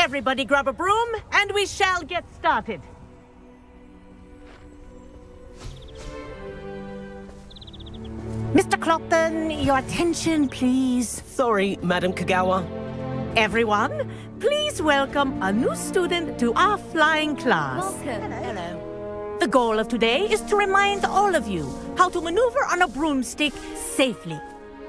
Everybody grab a broom, and we shall get started. Mr. Clopton, your attention, please. Sorry, Madam Kagawa. Everyone, please welcome a new student to our flying class. Welcome. Hello. The goal of today is to remind all of you how to maneuver on a broomstick safely,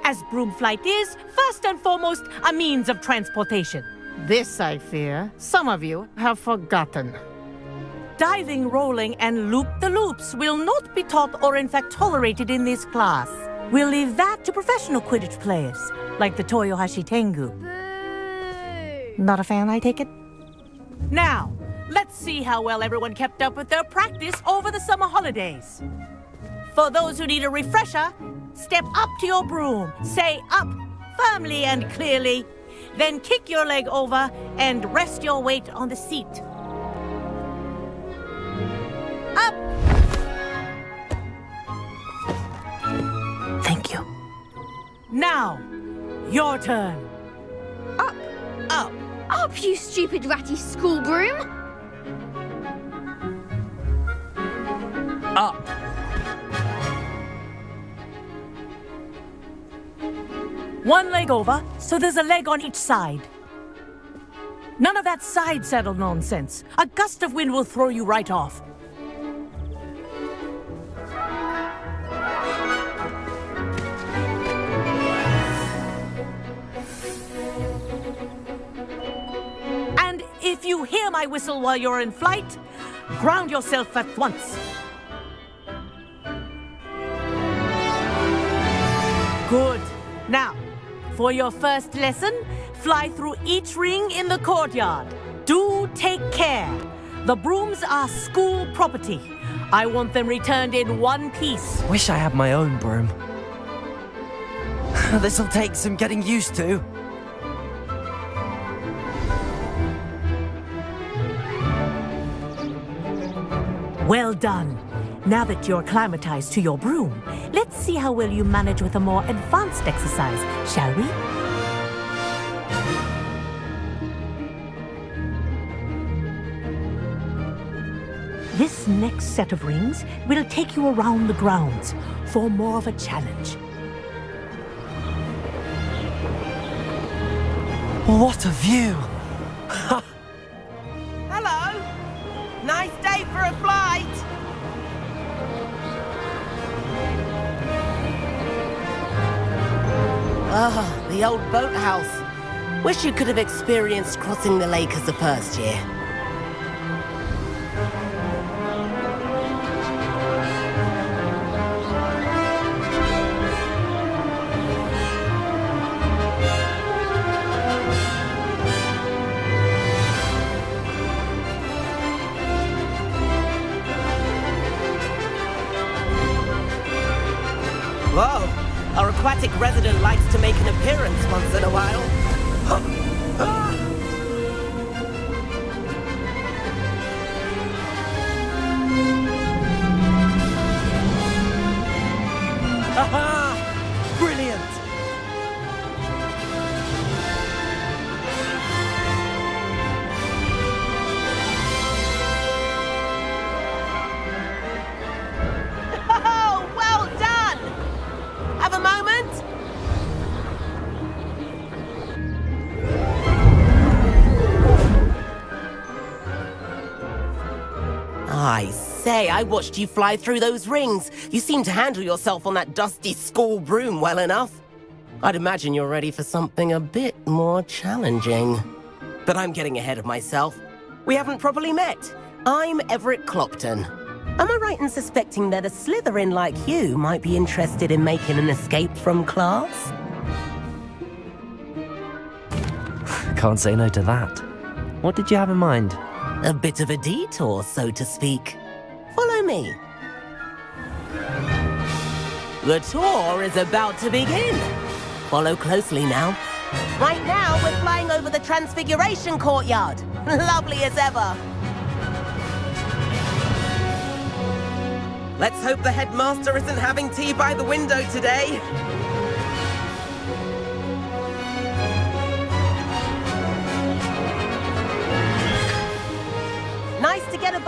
as broom flight is, first and foremost, a means of transportation. This, I fear, some of you have forgotten. Diving, rolling, and loop-the-loops will not be taught or in fact tolerated in this class. We'll leave that to professional Quidditch players, like the Toyohashi Tengu. Boo! Not a fan, I take it? Now, let's see how well everyone kept up with their practice over the summer holidays. For those who need a refresher, step up to your broom, say up firmly and clearly, then kick your leg over and rest your weight on the seat. Up! Thank you. Now, your turn. Up! Up. Up, you stupid ratty school broom! Up. One leg over, so there's a leg on each side. None of that side saddle nonsense. A gust of wind will throw you right off. And if you hear my whistle while you're in flight, ground yourself at once. Good. Now, for your first lesson, fly through each ring in the courtyard. Do take care. The brooms are school property. I want them returned in one piece. Wish I had my own broom. This'll take some getting used to. Well done. Now that you're acclimatized to your broom, let's see how well you manage with a more advanced exercise, shall we? This next set of rings will take you around the grounds for more of a challenge. What a view! Hello. Nice day for a flight. Ah, the old boathouse. Wish you could have experienced crossing the lake as a first year. Whoa! Our aquatic resident likes to make an appearance once in a while. Aha! Brilliant! Oh, well done! Have a moment? I say, I watched you fly through those rings. You seem to handle yourself on that dusty school broom well enough. I'd imagine you're ready for something a bit more challenging. But I'm getting ahead of myself. We haven't properly met. I'm Everett Clopton. Am I right in suspecting that a Slytherin like you might be interested in making an escape from class? Can't say no to that. What did you have in mind? A bit of a detour, so to speak. Follow me. The tour is about to begin. Follow closely now. Right now, we're flying over the Transfiguration Courtyard. Lovely as ever. Let's hope the headmaster isn't having tea by the window today.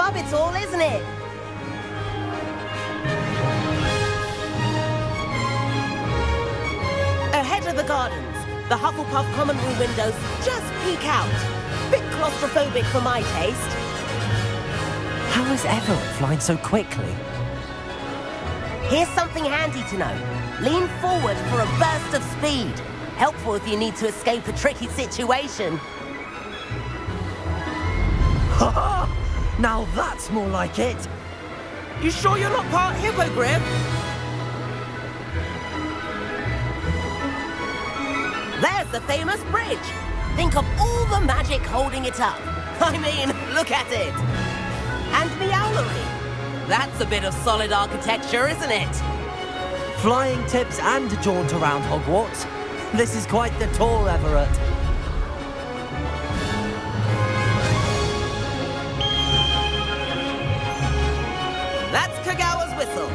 of it all, isn't it? Ahead of the gardens, the Hufflepuff common room windows just peek out. Bit claustrophobic for my taste. How is Everett flying so quickly? Here's something handy to know. Lean forward for a burst of speed. Helpful if you need to escape a tricky situation. Now that's more like it. You sure you're not part hippogriff? There's the famous bridge. Think of all the magic holding it up. I mean, look at it. And the owlery. That's a bit of solid architecture, isn't it? Flying tips and a jaunt around Hogwarts. This is quite the tour, Everett. That's Kagawa's whistle.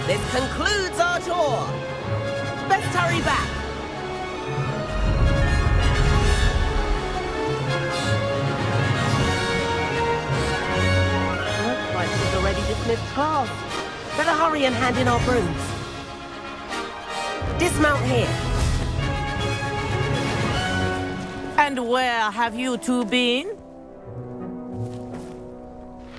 This concludes our tour. Best hurry back. Looks like we've already dismissed class. Better hurry and hand in our brooms. Dismount here. And where have you two been?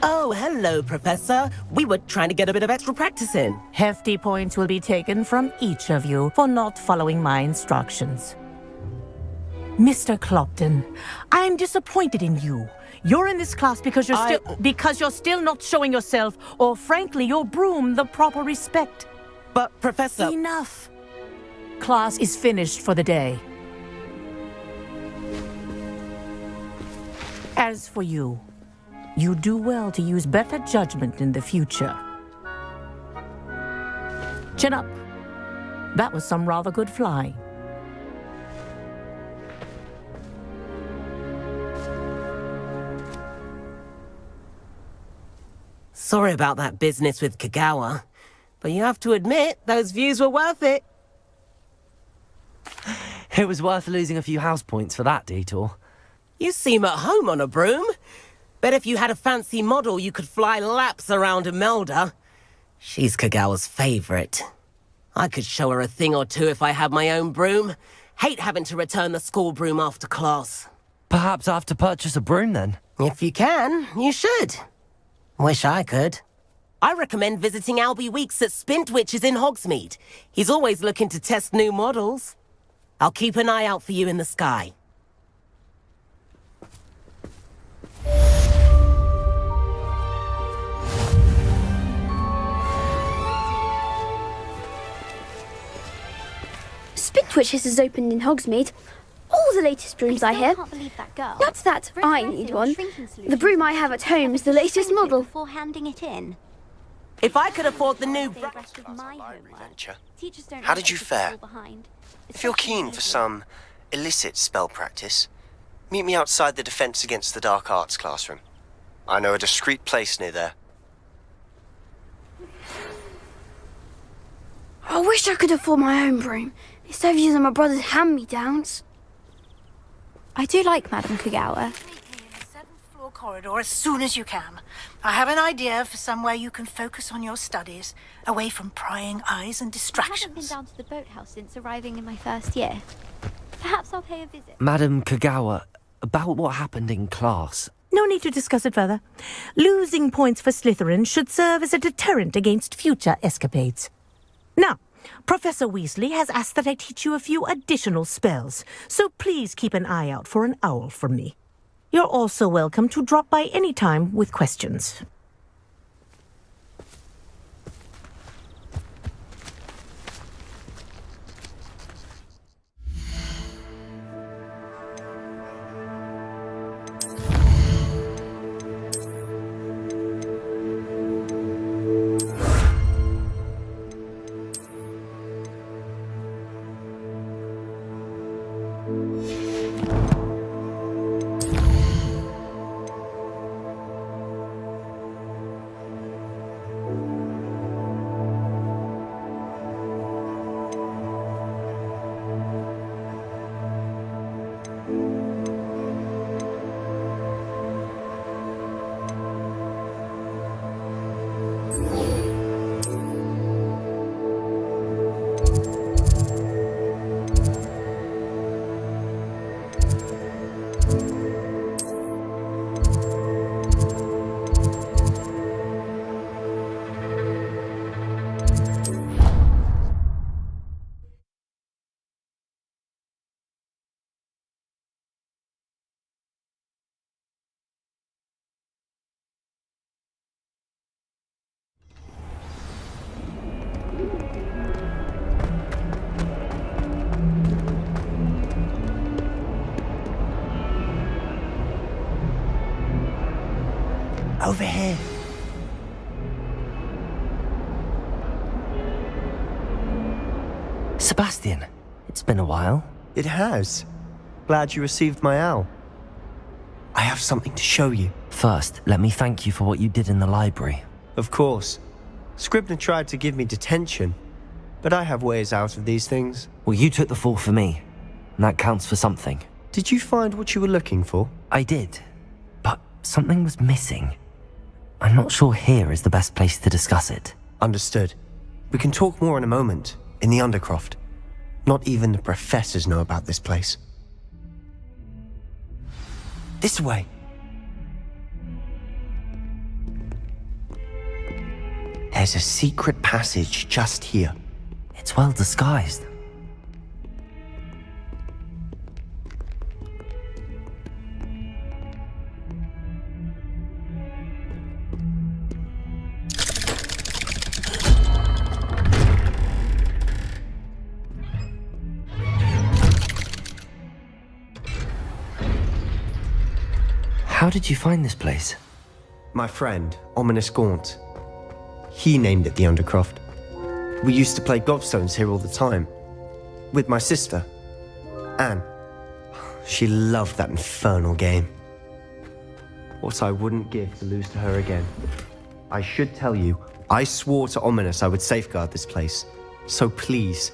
Oh, hello, Professor. We were trying to get a bit of extra practice in. Hefty points will be taken from each of you for not following my instructions. Mr. Clopton, I'm disappointed in you. You're in this class because you're still not showing yourself, or frankly, your broom the proper respect. But, Professor... Enough. Class is finished for the day. As for you, you do well to use better judgment in the future. Chin up. That was some rather good flying. Sorry about that business with Kagawa, but you have to admit, those views were worth it. It was worth losing a few house points for that detour. You seem at home on a broom. Bet if you had a fancy model, you could fly laps around Imelda. She's Kagawa's favorite. I could show her a thing or two if I had my own broom. Hate having to return the school broom after class. Perhaps I have to purchase a broom then. If you can, you should. Wish I could. I recommend visiting Albie Weeks at Spintwitches in Hogsmeade. He's always looking to test new models. I'll keep an eye out for you in the sky. Spintwitches is opened in Hogsmeade. All the latest brooms, I hear. Can't believe that girl. Not that I need one. The broom I have at home is the latest model. Before handing it in. If I could afford the new... Stay abreast of my homework. Venture. Teachers don't How like did you us to fare? fall behind, If you're especially keen for in some illicit spell practice, meet me outside the Defense Against the Dark Arts classroom. I know a discreet place near there. I wish I could afford my own broom. Instead of using my brother's hand-me-downs. I do like Madame Kagawa. Meet me in the 7th floor corridor as soon as you can. I have an idea for somewhere you can focus on your studies, away from prying eyes and I haven't been distractions. down to the boathouse since arriving in my first year. Perhaps I'll pay a visit. Madam Kagawa, about what happened in class. No need to discuss it further. Losing points for Slytherin should serve as a deterrent against future escapades. Now, Professor Weasley has asked that I teach you a few additional spells, so please keep an eye out for an owl from me. You're also welcome to drop by any time with questions. Over here. Sebastian, it's been a while. It has. Glad you received my owl. I have something to show you. First, let me thank you for what you did in the library. Of course. Scribner tried to give me detention, but I have ways out of these things. Well, you took the fall for me, and that counts for something. Did you find what you were looking for? I did, but something was missing. I'm not sure here is the best place to discuss it. Understood. We can talk more in a moment, in the Undercroft. Not even the professors know about this place. This way. There's a secret passage just here. It's well disguised. How did you find this place? My friend, Ominous Gaunt. He named it the Undercroft. We used to play gobstones here all the time. With my sister, Anne. She loved that infernal game. What I wouldn't give to lose to her again. I should tell you, I swore to Ominous I would safeguard this place. So please,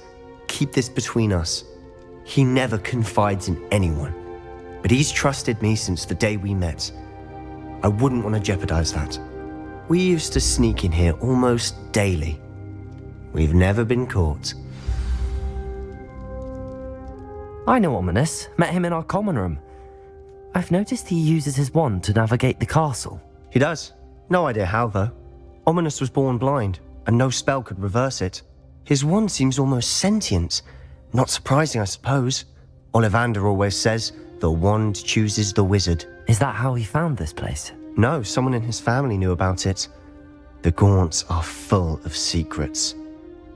keep this between us. He never confides in anyone. But he's trusted me since the day we met. I wouldn't want to jeopardize that. We used to sneak in here almost daily. We've never been caught. I know Ominous. Met him in our common room. I've noticed he uses his wand to navigate the castle. He does. No idea how, though. Ominous was born blind, and no spell could reverse it. His wand seems almost sentient. Not surprising, I suppose. Ollivander always says, the wand chooses the wizard. Is that how he found this place? No, someone in his family knew about it. The Gaunts are full of secrets.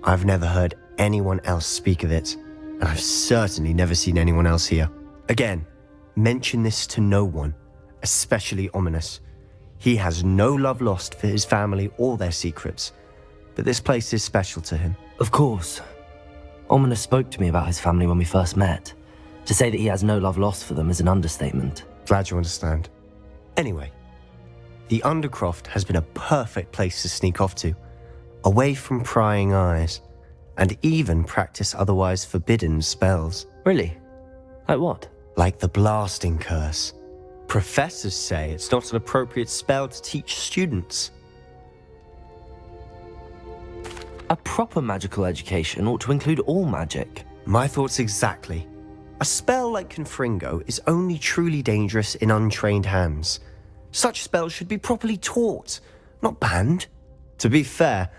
I've never heard anyone else speak of it, and I've certainly never seen anyone else here. Again, mention this to no one, especially Ominous. He has no love lost for his family or their secrets, but this place is special to him. Of course. Ominous spoke to me about his family when we first met. To say that he has no love lost for them is an understatement. Glad you understand. Anyway, the Undercroft has been a perfect place to sneak off to, away from prying eyes, and even practice otherwise forbidden spells. Really? Like what? Like the blasting curse. Professors say it's not an appropriate spell to teach students. A proper magical education ought to include all magic. My thoughts exactly. A spell like Confringo is only truly dangerous in untrained hands. Such spells should be properly taught, not banned. To be fair,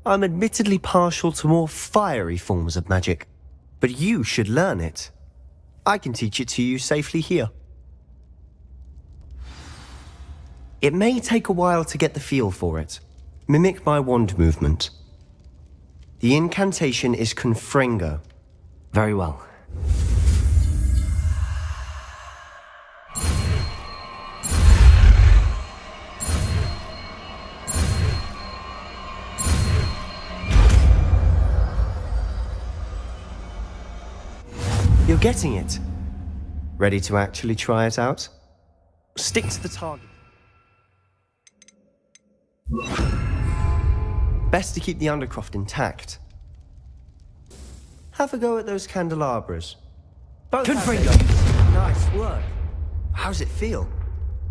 I'm admittedly partial to more fiery forms of magic, but you should learn it. I can teach it to you safely here. It may take a while to get the feel for it. Mimic my wand movement. The incantation is Confringo. Very well. You're getting it. Ready to actually try it out? Stick to the target. Best to keep the Undercroft intact. Have a go at those candelabras. Both Confringo. Nice work. How's it feel?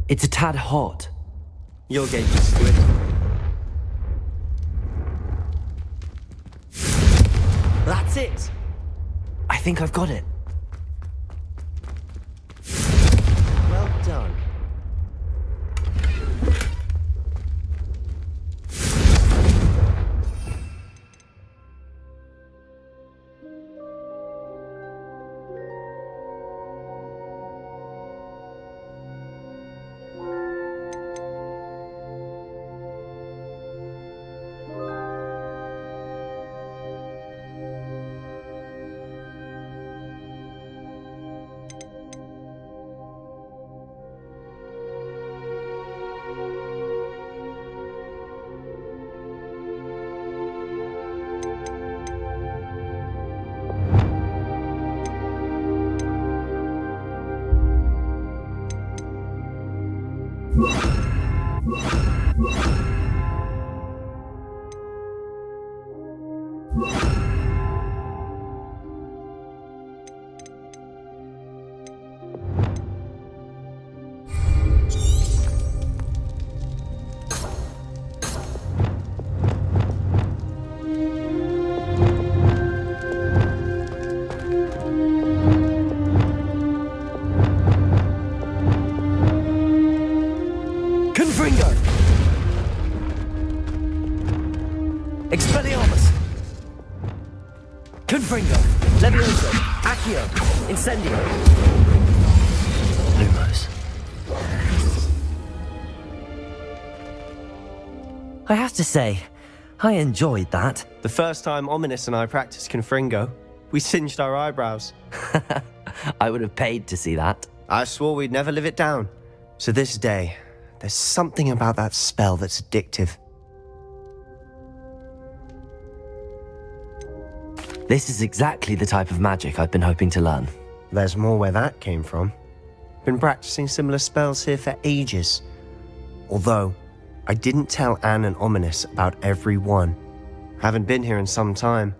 It's a tad hot. You'll get used to it. That's it. I think I've got it. Expelliarmus! Confringo! Levioso! Accio! Incendio! Lumos. I have to say, I enjoyed that. The first time Ominous and I practiced Confringo, we singed our eyebrows. I would have paid to see that. I swore we'd never live it down. So this day, there's something about that spell that's addictive. This is exactly the type of magic I've been hoping to learn. There's more where that came from. Been practicing similar spells here for ages. Although, I didn't tell Anne and Ominous about every one. Haven't been here in some time.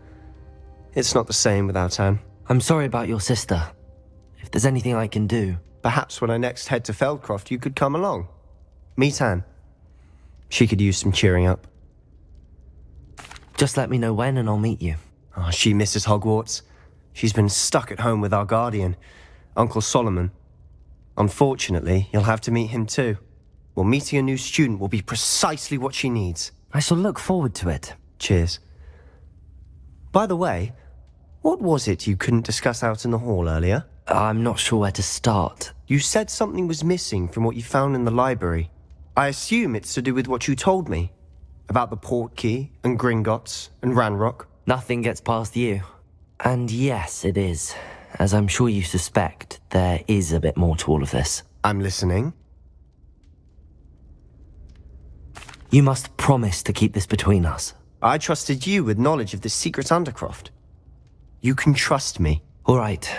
It's not the same without Anne. I'm sorry about your sister. If there's anything I can do... Perhaps when I next head to Feldcroft, you could come along. Meet Anne. She could use some cheering up. Just let me know when and I'll meet you. Oh, she misses Hogwarts. She's been stuck at home with our guardian, Uncle Solomon. Unfortunately, you'll have to meet him too. Well, meeting a new student will be precisely what she needs. I shall look forward to it. Cheers. By the way, what was it you couldn't discuss out in the hall earlier? I'm not sure where to start. You said something was missing from what you found in the library. I assume it's to do with what you told me. About the Portkey, and Gringotts, and Ranrock. Nothing gets past you. And yes, it is. As I'm sure you suspect, there is a bit more to all of this. I'm listening. You must promise to keep this between us. I trusted you with knowledge of the secret Undercroft. You can trust me. All right.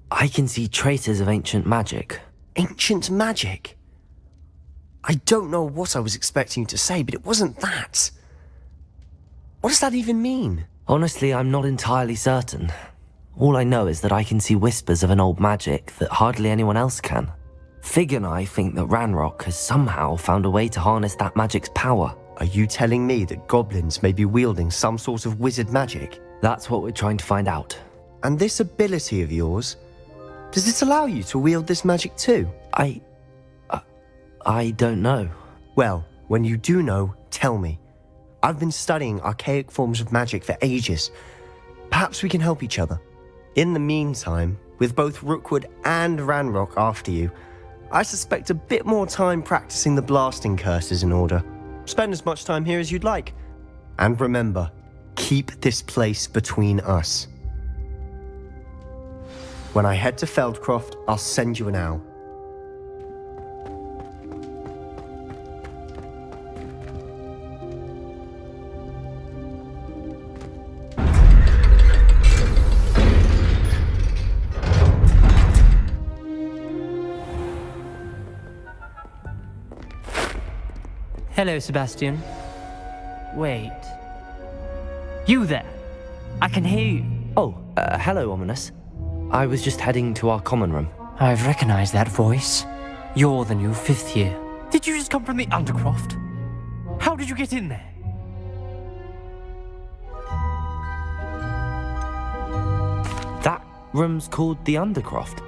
I can see traces of ancient magic. Ancient magic? I don't know what I was expecting you to say, but it wasn't that. What does that even mean? Honestly, I'm not entirely certain. All I know is that I can see whispers of an old magic that hardly anyone else can. Fig and I think that Ranrock has somehow found a way to harness that magic's power. Are you telling me that goblins may be wielding some sort of wizard magic? That's what we're trying to find out. And this ability of yours, does it allow you to wield this magic too? I don't know. Well, when you do know, tell me. I've been studying archaic forms of magic for ages. Perhaps we can help each other. In the meantime, with both Rookwood and Ranrock after you, I suspect a bit more time practicing the blasting curse is in order. Spend as much time here as you'd like. And remember, keep this place between us. When I head to Feldcroft, I'll send you an owl. Hello, Sebastian. Wait. You there? I can hear you. Oh, hello, Ominous. I was just heading to our common room. I've recognized that voice. You're the new 5th year. Did you just come from the Undercroft? How did you get in there? That room's called the Undercroft.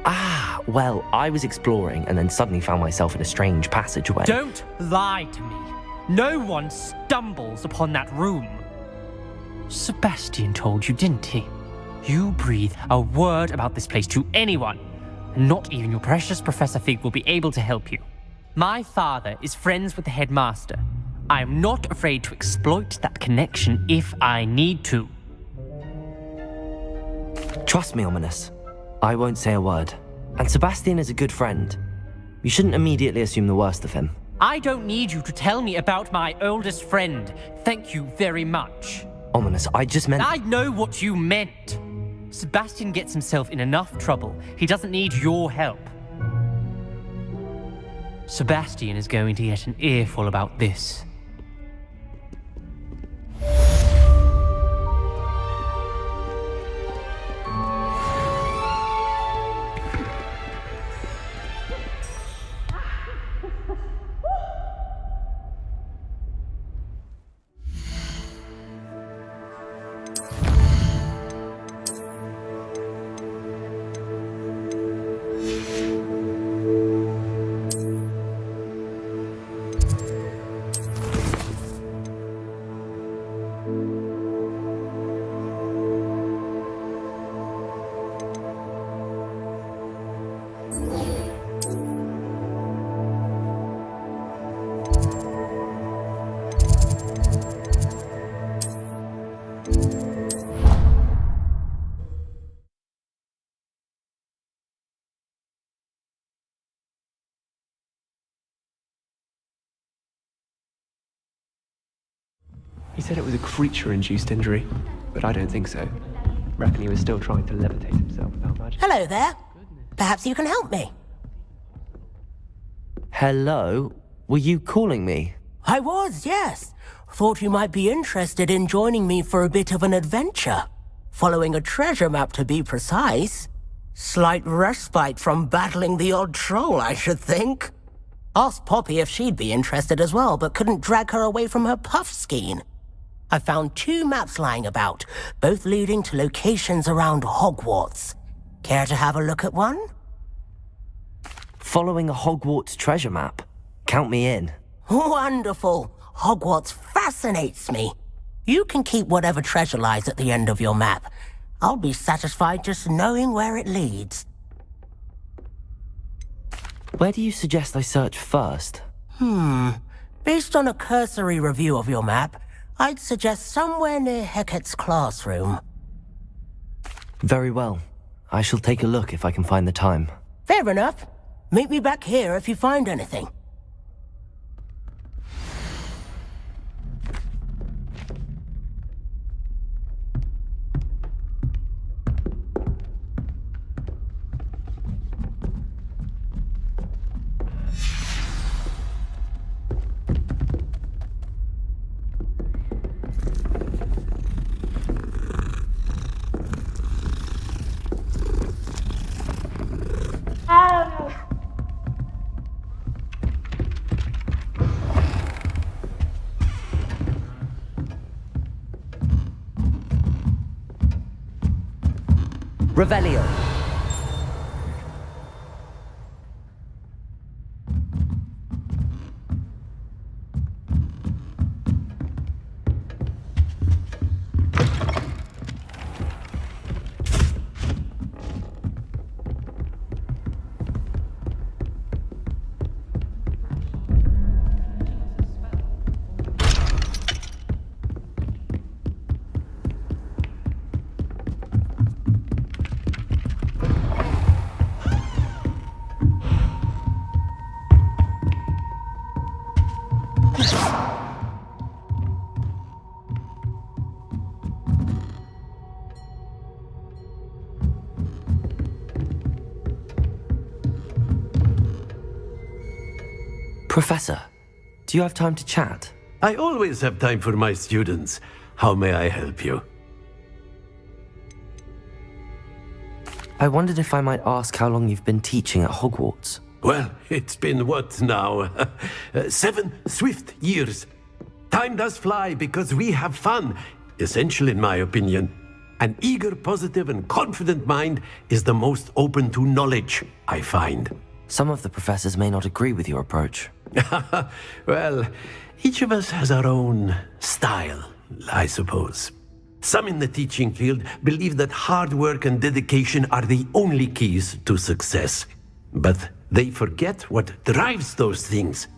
Ah, well, I was exploring and then suddenly found myself in a strange passageway. Don't lie to me. No one stumbles upon that room. Sebastian told you, didn't he? You breathe a word about this place to anyone, and not even your precious Professor Fig will be able to help you. My father is friends with the headmaster. I am not afraid to exploit that connection if I need to. Trust me, Ominous. I won't say a word. And Sebastian is a good friend. You shouldn't immediately assume the worst of him. I don't need you to tell me about my oldest friend. Thank you very much. Ominous, I just meant... I know what you meant. Sebastian gets himself in enough trouble. He doesn't need your help. Sebastian is going to get an earful about this. He said it was a creature-induced injury, but I don't think so. Reckon he was still trying to levitate himself without magic. Hello there. Perhaps you can help me. Hello? Were you calling me? I was, yes. Thought you might be interested in joining me for a bit of an adventure. Following a treasure map, to be precise. Slight respite from battling the odd troll, I should think. Asked Poppy if she'd be interested as well, but couldn't drag her away from her puff skein. I found 2 maps lying about, both leading to locations around Hogwarts. Care to have a look at one? Following a Hogwarts treasure map? Count me in. Wonderful. Hogwarts fascinates me. You can keep whatever treasure lies at the end of your map. I'll be satisfied just knowing where it leads. Where do you suggest I search first? Based on a cursory review of your map, I'd suggest somewhere near Hecat's classroom. Very well. I shall take a look if I can find the time. Fair enough. Meet me back here if you find anything. Revelio. Professor, do you have time to chat? I always have time for my students. How may I help you? I wondered if I might ask how long you've been teaching at Hogwarts. Well, it's been what now? 7 swift years. Time does fly because we have fun. Essential in my opinion. An eager, positive, and confident mind is the most open to knowledge, I find. Some of the professors may not agree with your approach. Well, each of us has our own style, I suppose. Some in the teaching field believe that hard work and dedication are the only keys to success. But they forget what drives those things.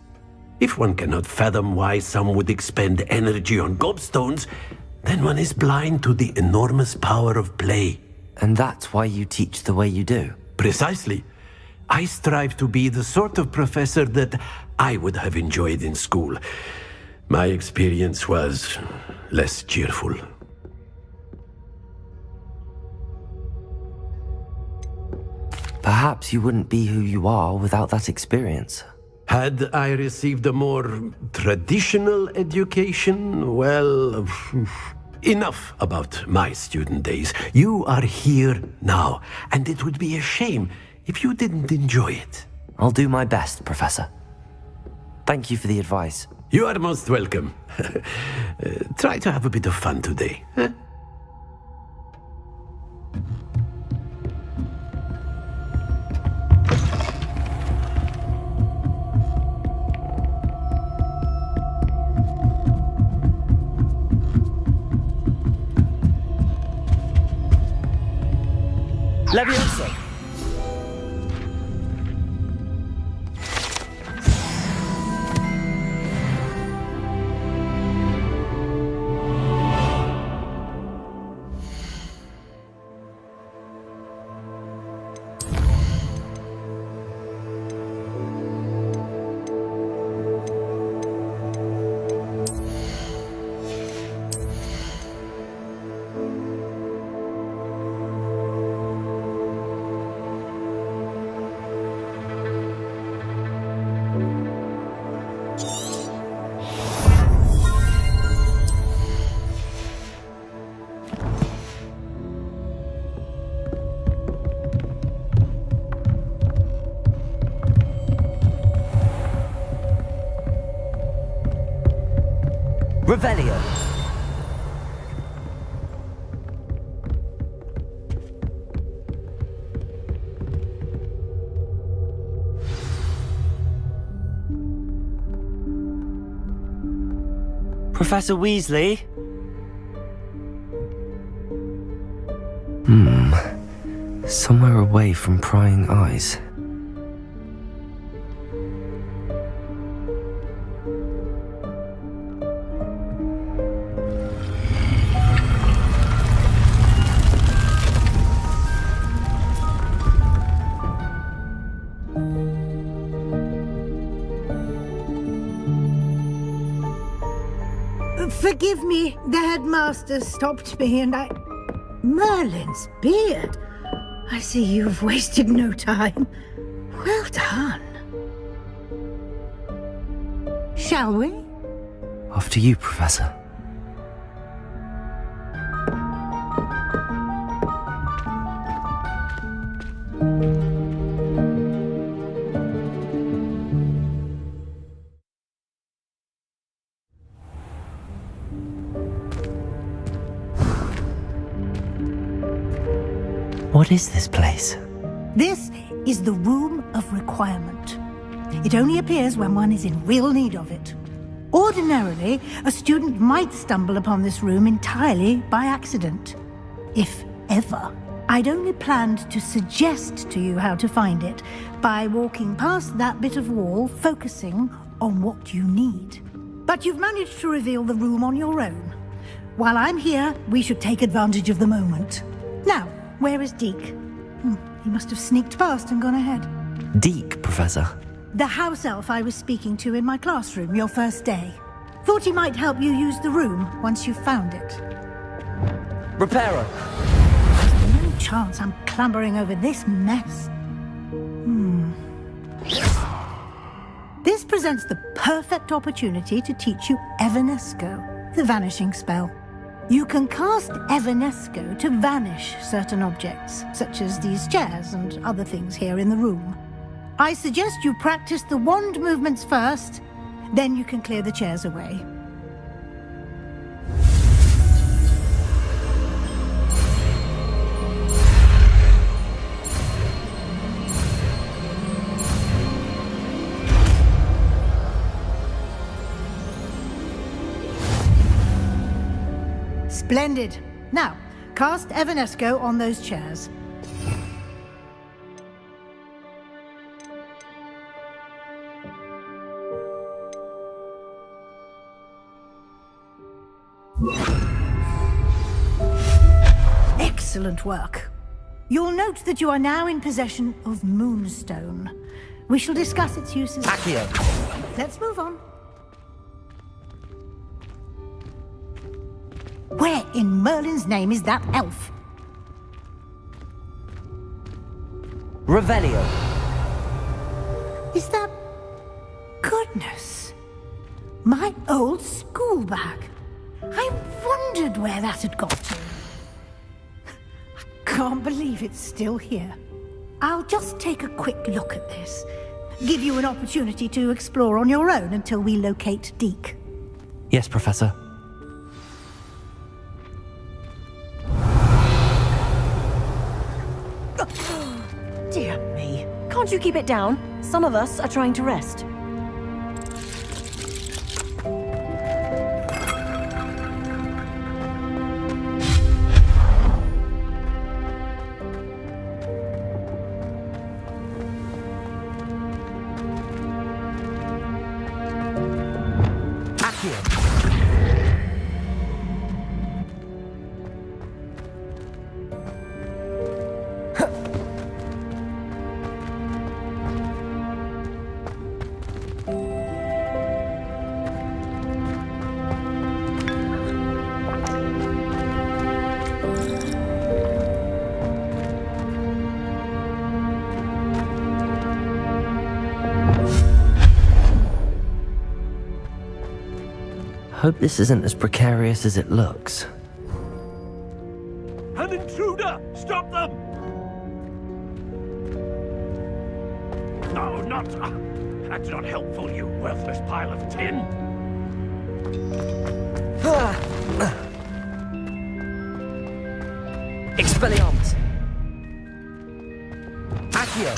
If one cannot fathom why some would expend energy on gobstones, then one is blind to the enormous power of play. And that's why you teach the way you do? Precisely. I strive to be the sort of professor that I would have enjoyed in school. My experience was less cheerful. Perhaps you wouldn't be who you are without that experience. Had I received a more traditional education, well, enough about my student days. You are here now, and it would be a shame if you didn't enjoy it. I'll do my best, Professor. Thank you for the advice. You are most welcome. Try to have a bit of fun today. Huh? Leviosa! Revelio. Professor Weasley? Somewhere away from prying eyes. Forgive me, the headmaster stopped me and I... Merlin's beard! I see you've wasted no time. Well done. Shall we? After you, Professor. What is this place? This is the Room of Requirement. It only appears when one is in real need of it. Ordinarily, a student might stumble upon this room entirely by accident. If ever. I'd only planned to suggest to you how to find it by walking past that bit of wall, focusing on what you need. But you've managed to reveal the room on your own. While I'm here, we should take advantage of the moment. Now, where is Deke? He must have sneaked past and gone ahead. Deke, Professor. The house elf I was speaking to in my classroom your first day. Thought he might help you use the room once you found it. Reparo! There's no chance I'm clambering over this mess. This presents the perfect opportunity to teach you Evanesco, the vanishing spell. You can cast Evanesco to vanish certain objects, such as these chairs and other things here in the room. I suggest you practice the wand movements first, then you can clear the chairs away. Splendid. Now, cast Evanesco on those chairs. Excellent work. You'll note that you are now in possession of Moonstone. We shall discuss its uses. Accio! Let's move on. Where in Merlin's name is that elf? Revelio. Is that... Goodness. My old school bag. I wondered where that had got to. I can't believe it's still here. I'll just take a quick look at this. Give you an opportunity to explore on your own until we locate Deke. Yes, Professor. Dear me. Can't you keep it down? Some of us are trying to rest. Hope this isn't as precarious as it looks. An intruder! Stop them! No, not... that's not helpful, you worthless pile of tin. Expelliarmus. Accio.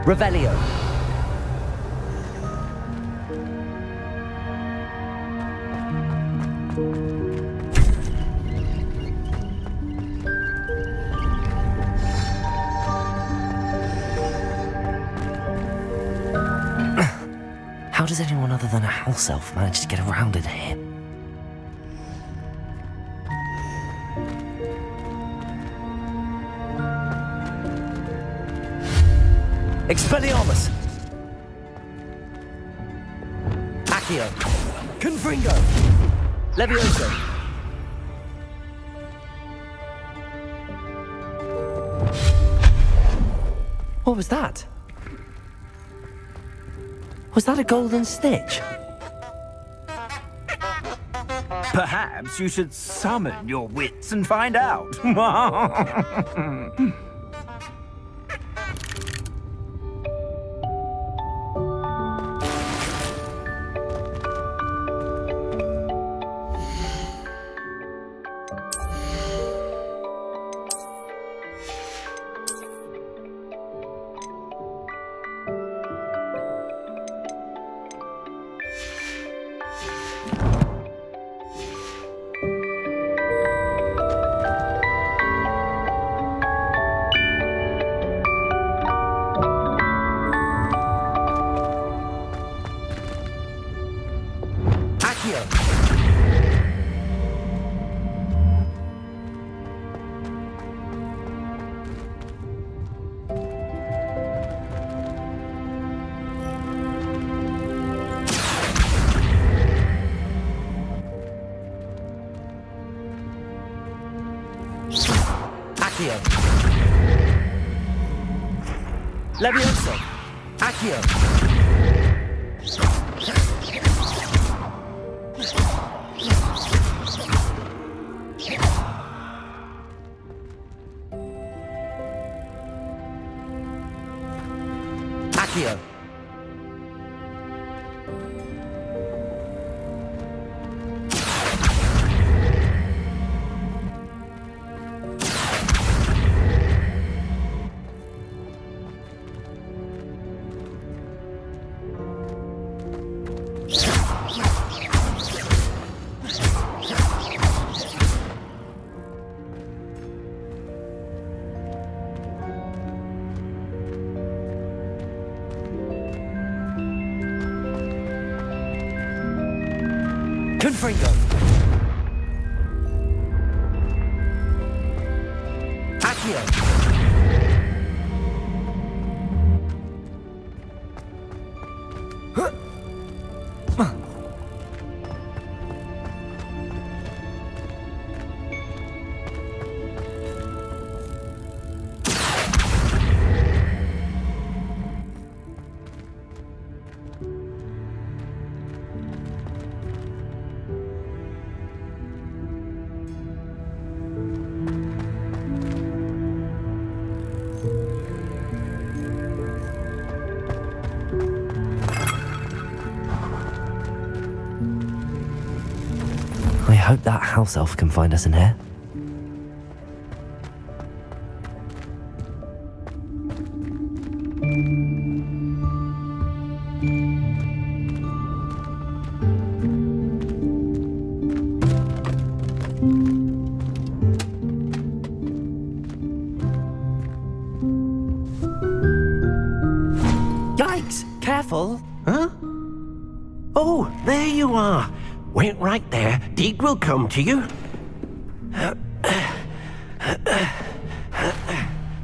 Revelio. How does anyone other than a house elf manage to get around in here? Expelliarmus! Accio! Confringo! Levioso! What was that? Was that a golden stitch? Perhaps you should summon your wits and find out. Levioso! Accio! Accio! Confringo! Accio! I hope that house elf can find us in here. Yikes! Careful! Huh? Oh, there you are. Wait right there. Deke will come to you.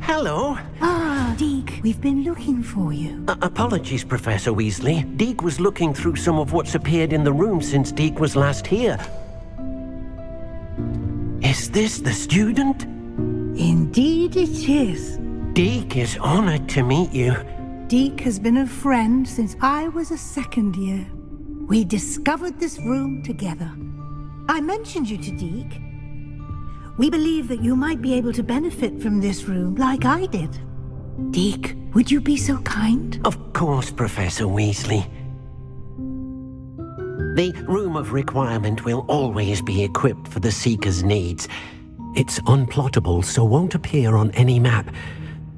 Hello. Ah, Deke, we've been looking for you. Apologies, Professor Weasley. Deke was looking through some of what's appeared in the room since Deke was last here. Is this the student? Indeed it is. Deke is honored to meet you. Deke has been a friend since I was a second year. We discovered this room together. I mentioned you to Deke. We believe that you might be able to benefit from this room like I did. Deke, would you be so kind? Of course, Professor Weasley. The Room of Requirement will always be equipped for the Seeker's needs. It's unplottable, so won't appear on any map.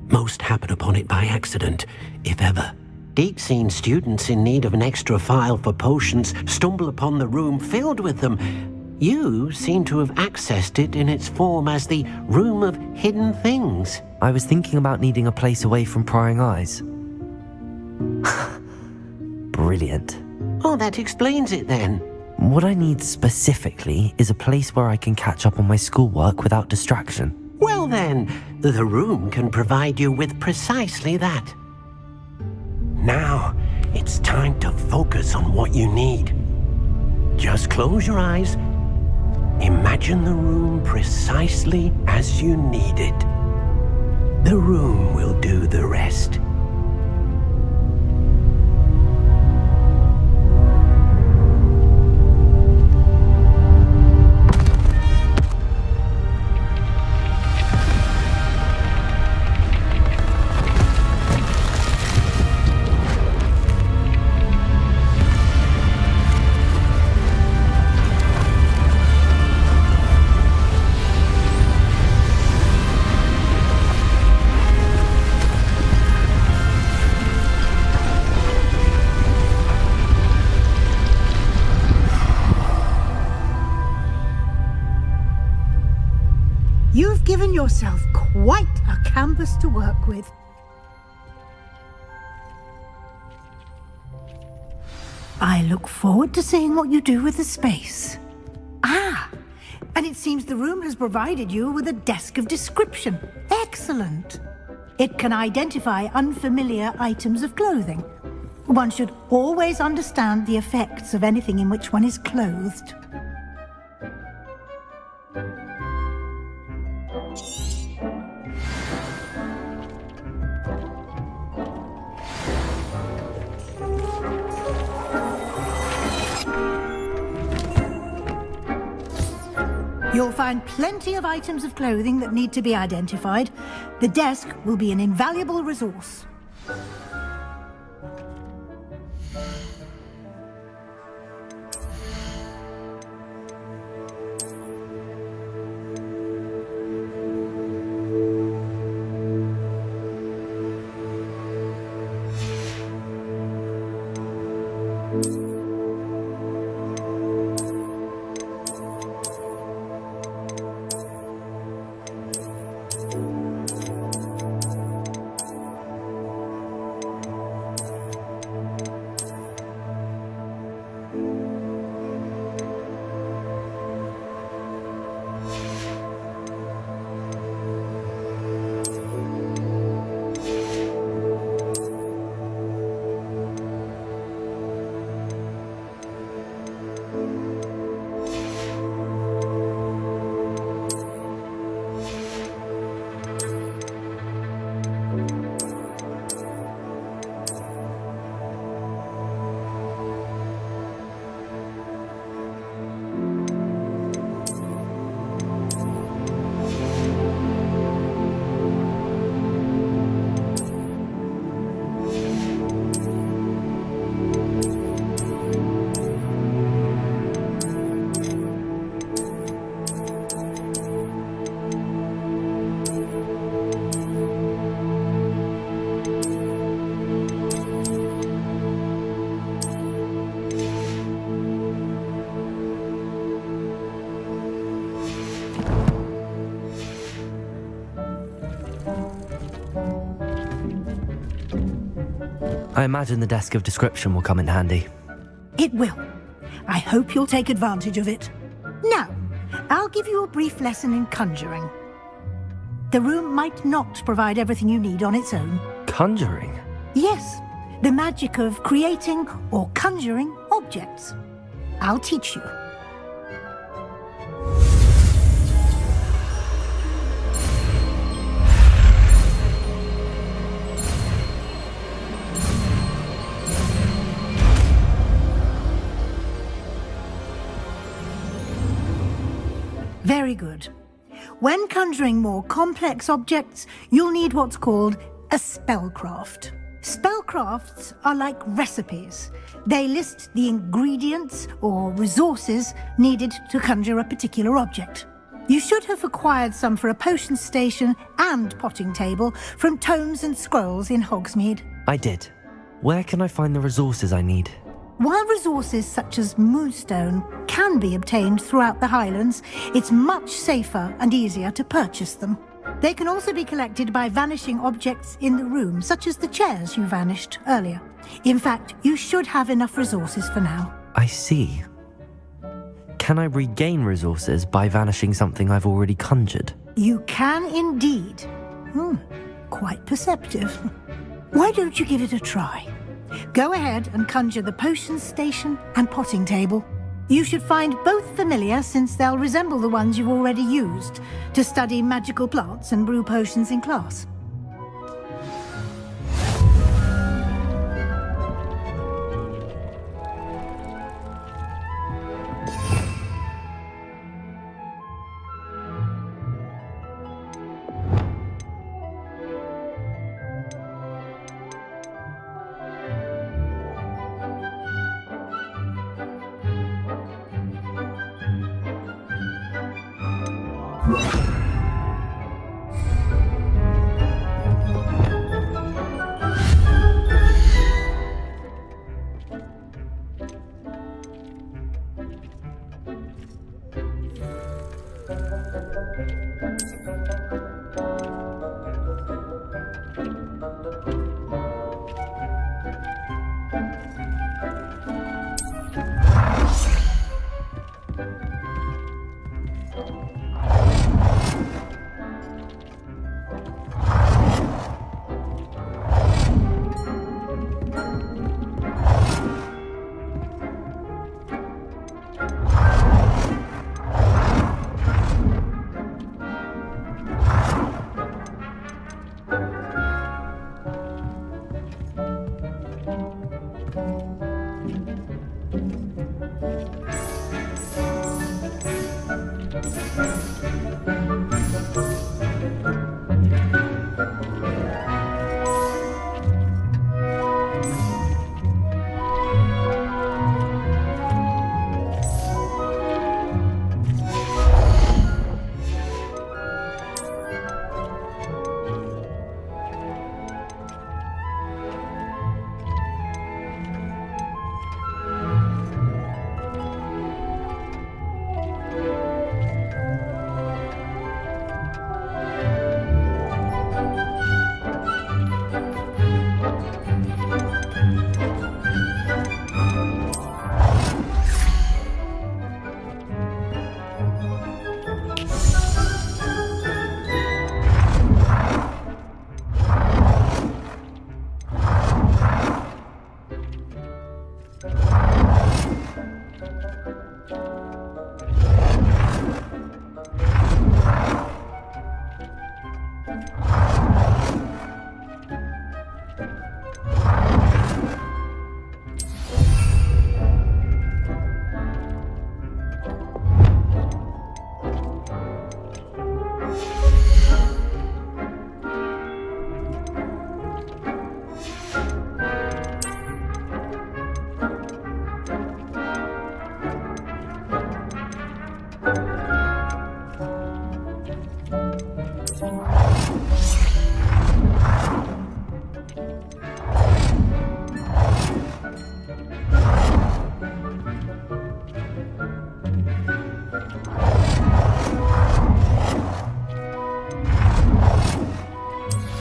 Most happen upon it by accident, if ever. Deke's seen students in need of an extra file for potions stumble upon the room filled with them. You seem to have accessed it in its form as the Room of Hidden Things. I was thinking about needing a place away from prying eyes. Brilliant. Oh, that explains it then. What I need specifically is a place where I can catch up on my schoolwork without distraction. Well then, the room can provide you with precisely that. Now, it's time to focus on what you need. Just close your eyes. Imagine the room precisely as you need it. The room will do the rest. You've given yourself quite a canvas to work with. I look forward to seeing what you do with the space. Ah, and it seems the room has provided you with a desk of description. Excellent. It can identify unfamiliar items of clothing. One should always understand the effects of anything in which one is clothed. You'll find plenty of items of clothing that need to be identified. The desk will be an invaluable resource. I imagine the desk of description will come in handy. It will. I hope you'll take advantage of it. Now, I'll give you a brief lesson in conjuring. The room might not provide everything you need on its own. Conjuring? Yes, the magic of creating or conjuring objects. I'll teach you. Very good. When conjuring more complex objects, you'll need what's called a spellcraft. Spellcrafts are like recipes. They list the ingredients or resources needed to conjure a particular object. You should have acquired some for a potion station and potting table from tomes and scrolls in Hogsmeade. I did. Where can I find the resources I need? While resources such as moonstone can be obtained throughout the Highlands, it's much safer and easier to purchase them. They can also be collected by vanishing objects in the room, such as the chairs you vanished earlier. In fact, you should have enough resources for now. I see. Can I regain resources by vanishing something I've already conjured? You can indeed. Quite perceptive. Why don't you give it a try? Go ahead and conjure the potion station and potting table. You should find both familiar, since they'll resemble the ones you've already used to study magical plants and brew potions in class.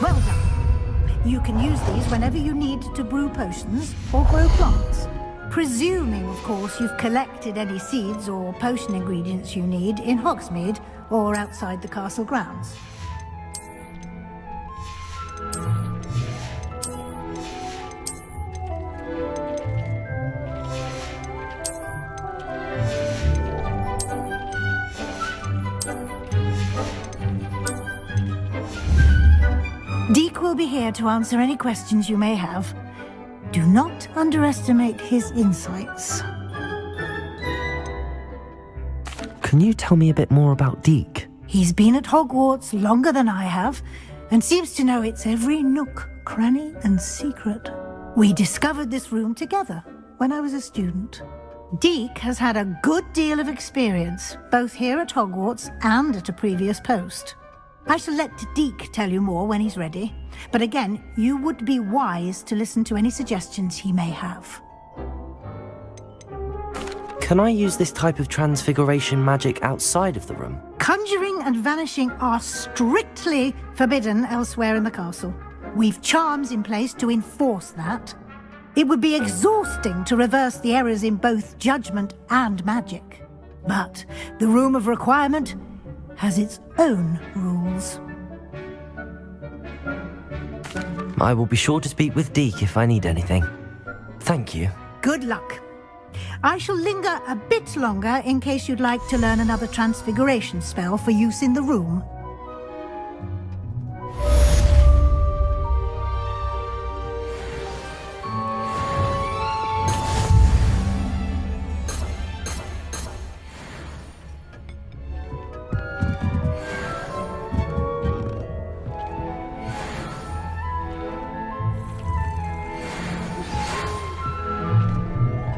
Well done. You can use these whenever you need to brew potions or grow plants. Presuming, of course, you've collected any seeds or potion ingredients you need in Hogsmeade or outside the castle grounds. Deke will be here to answer any questions you may have. Do not underestimate his insights. Can you tell me a bit more about Deke? He's been at Hogwarts longer than I have, and seems to know its every nook, cranny, and secret. We discovered this room together when I was a student. Deke has had a good deal of experience, both here at Hogwarts and at a previous post. I shall let Deke tell you more when he's ready, but again, you would be wise to listen to any suggestions he may have. Can I use this type of transfiguration magic outside of the room? Conjuring and vanishing are strictly forbidden elsewhere in the castle. We've charms in place to enforce that. It would be exhausting to reverse the errors in both judgment and magic. But the Room of Requirement has its own rules. I will be sure to speak with Deke if I need anything. Thank you. Good luck. I shall linger a bit longer in case you'd like to learn another transfiguration spell for use in the room.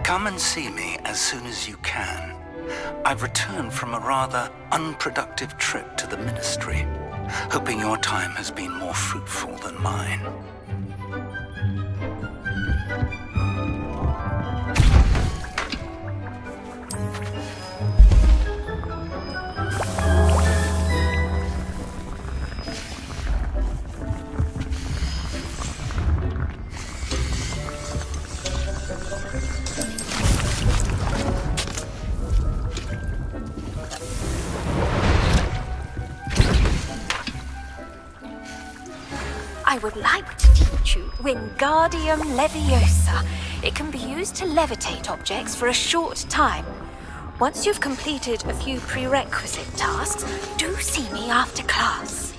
Come and see me as soon as you can. I've returned from a rather unproductive trip to the Ministry, hoping your time has been more fruitful than mine. I would like to teach you Wingardium Leviosa. It can be used to levitate objects for a short time. Once you've completed a few prerequisite tasks, do see me after class.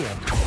Accio.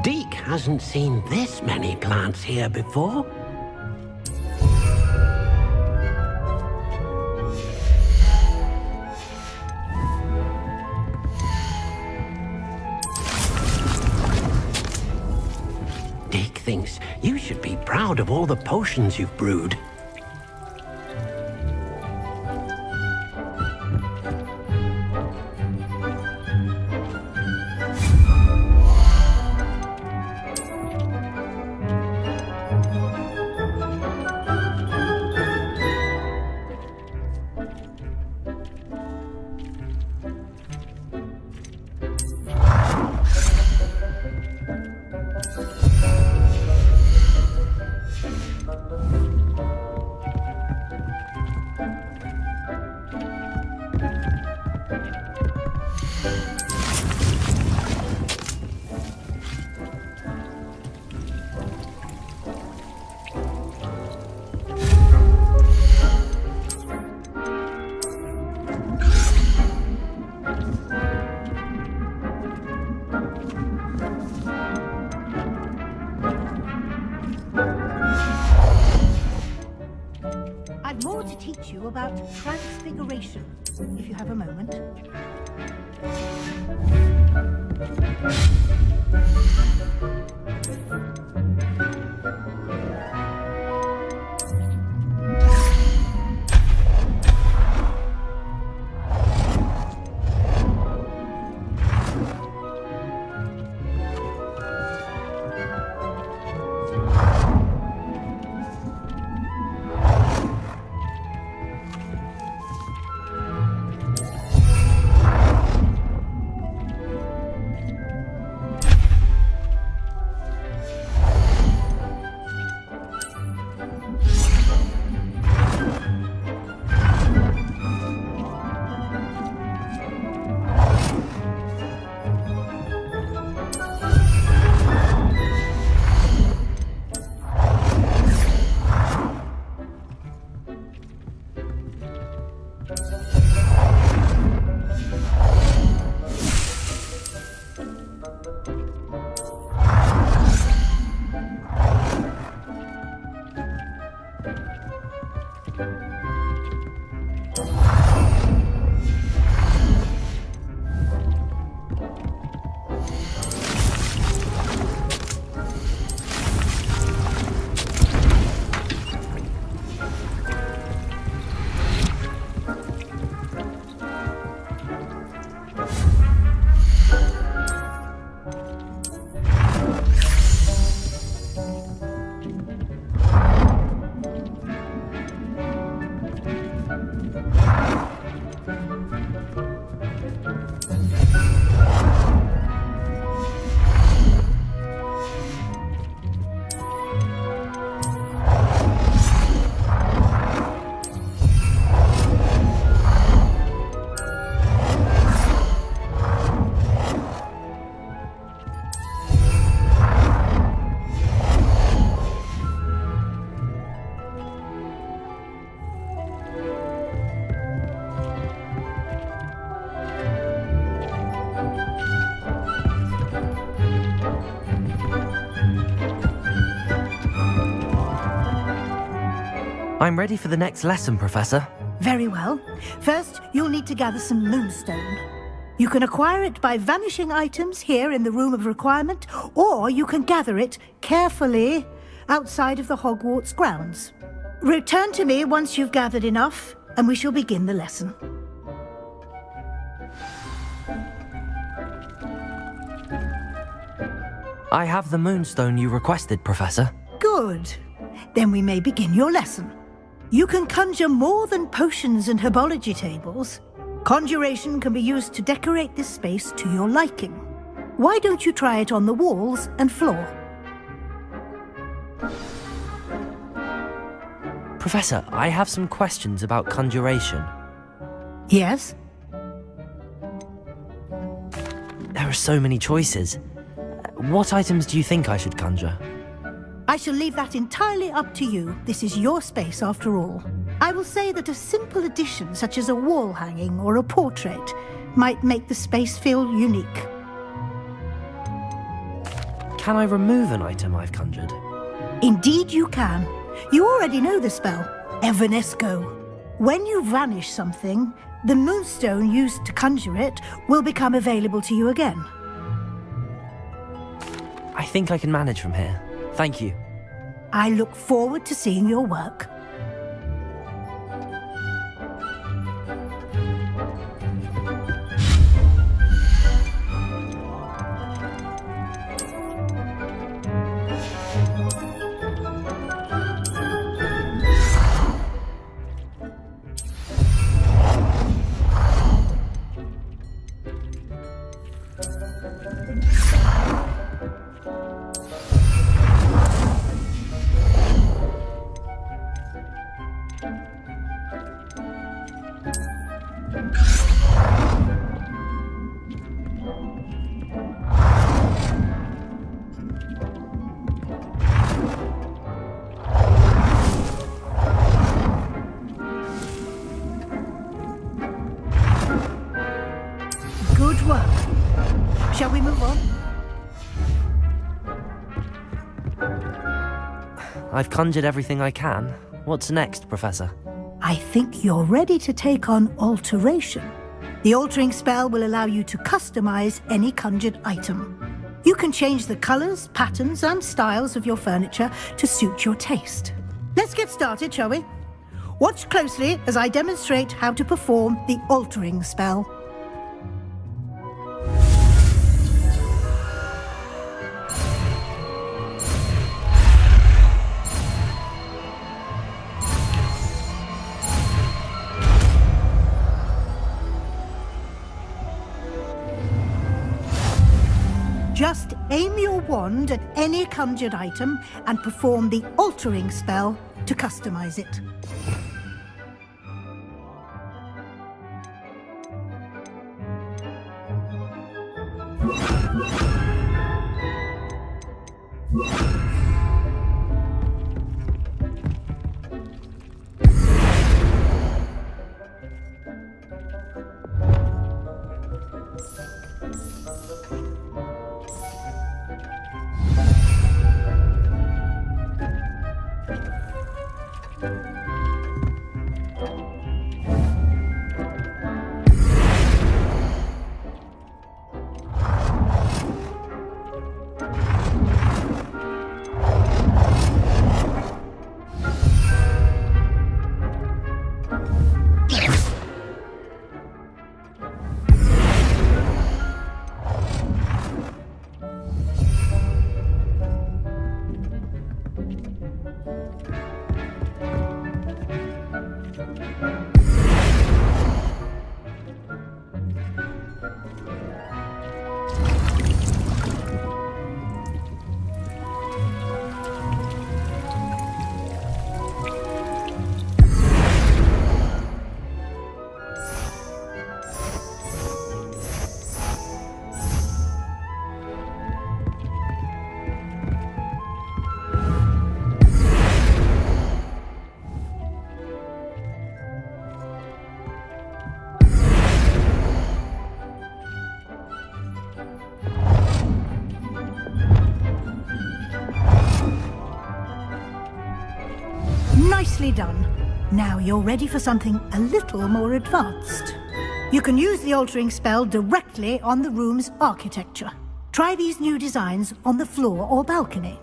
Deke hasn't seen this many plants here before. Deke thinks you should be proud of all the potions you've brewed. I've more to teach you about transfiguration, if you have a moment. I'm ready for the next lesson, Professor. Very well. First, you'll need to gather some moonstone. You can acquire it by vanishing items here in the Room of Requirement, or you can gather it carefully outside of the Hogwarts grounds. Return to me once you've gathered enough, and we shall begin the lesson. I have the moonstone you requested, Professor. Good. Then we may begin your lesson. You can conjure more than potions and herbology tables. Conjuration can be used to decorate this space to your liking. Why don't you try it on the walls and floor? Professor, I have some questions about conjuration. Yes? There are so many choices. What items do you think I should conjure? I shall leave that entirely up to you. This is your space after all. I will say that a simple addition such as a wall hanging or a portrait might make the space feel unique. Can I remove an item I've conjured? Indeed you can. You already know the spell, Evanesco. When you vanish something, the moonstone used to conjure it will become available to you again. I think I can manage from here. Thank you. I look forward to seeing your work. Good work. Shall we move on? I've conjured everything I can. What's next, Professor? I think you're ready to take on alteration. The altering spell will allow you to customize any conjured item. You can change the colors, patterns, and styles of your furniture to suit your taste. Let's get started, shall we? Watch closely as I demonstrate how to perform the altering spell. Just aim your wand at any conjured item and perform the altering spell to customize it. Nicely done. Now you're ready for something a little more advanced. You can use the altering spell directly on the room's architecture. Try these new designs on the floor or balcony.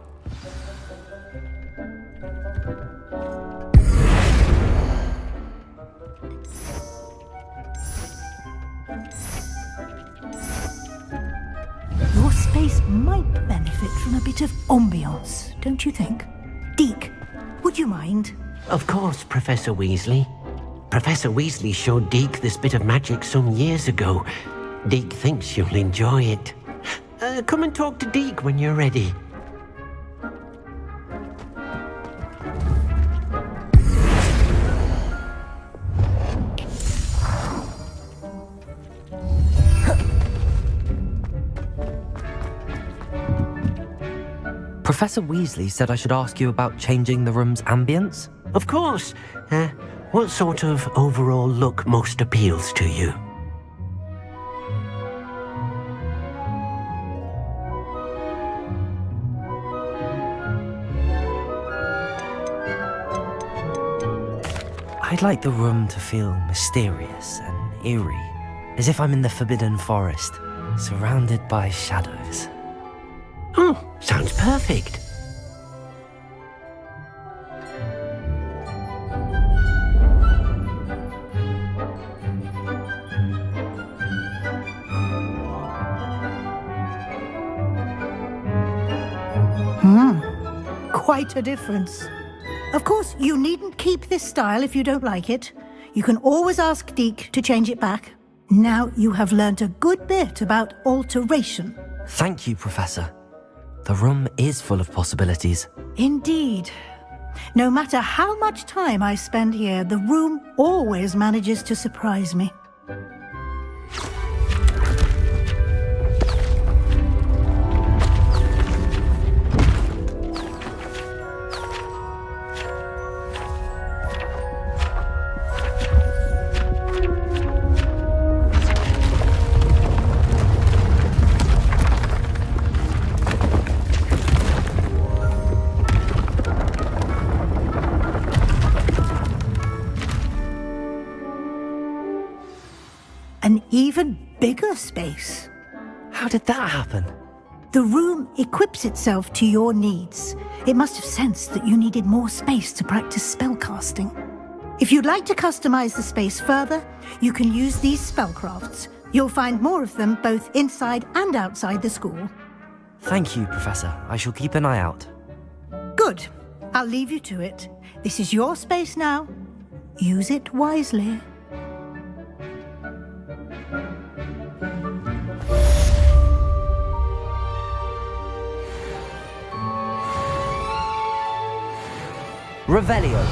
Your space might benefit from a bit of ambiance, don't you think? Deke, would you mind? Of course, Professor Weasley. Professor Weasley showed Deke this bit of magic some years ago. Deke thinks you'll enjoy it. Come and talk to Deke when you're ready. Professor Weasley said I should ask you about changing the room's ambience? Of course. What sort of overall look most appeals to you? I'd like the room to feel mysterious and eerie, as if I'm in the Forbidden Forest, surrounded by shadows. Oh, sounds perfect. Quite a difference. Of course, you needn't keep this style if you don't like it. You can always ask Deke to change it back. Now you have learnt a good bit about alteration. Thank you, Professor. The room is full of possibilities. Indeed. No matter how much time I spend here, the room always manages to surprise me. An even bigger space. How did that happen? The room equips itself to your needs. It must have sensed that you needed more space to practice spellcasting. If you'd like to customize the space further, you can use these spellcrafts. You'll find more of them both inside and outside the school. Thank you, Professor. I shall keep an eye out. Good. I'll leave you to it. This is your space now. Use it wisely. Revelio.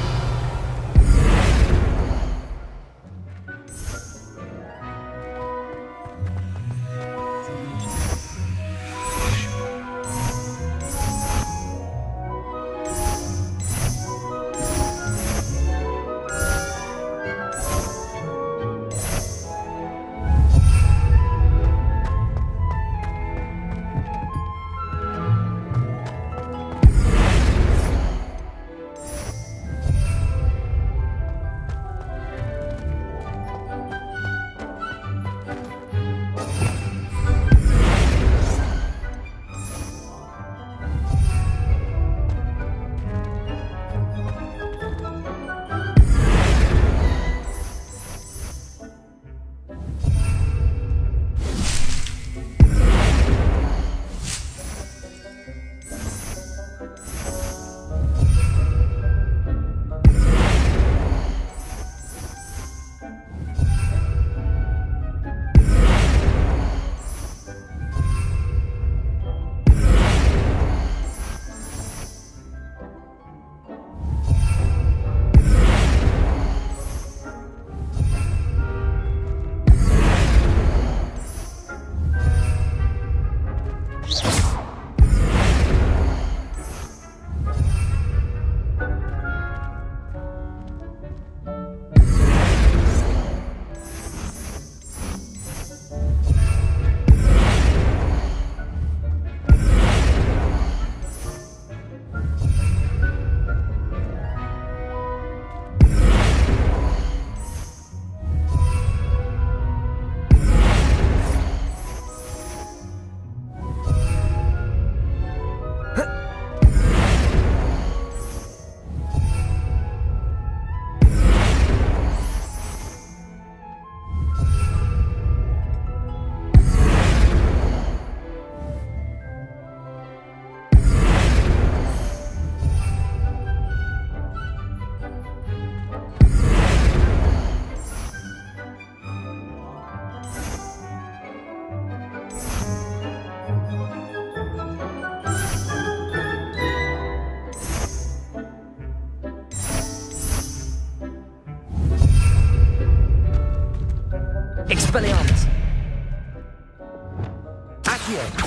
Accio.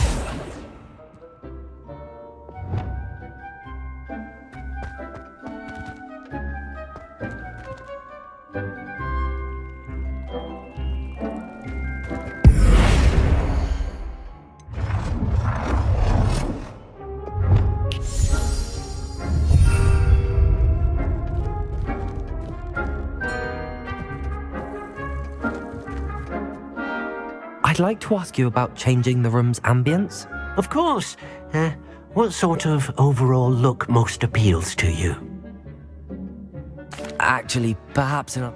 I'd like to ask you about changing the room's ambience. Of course. What sort of overall look most appeals to you? Actually, perhaps in a...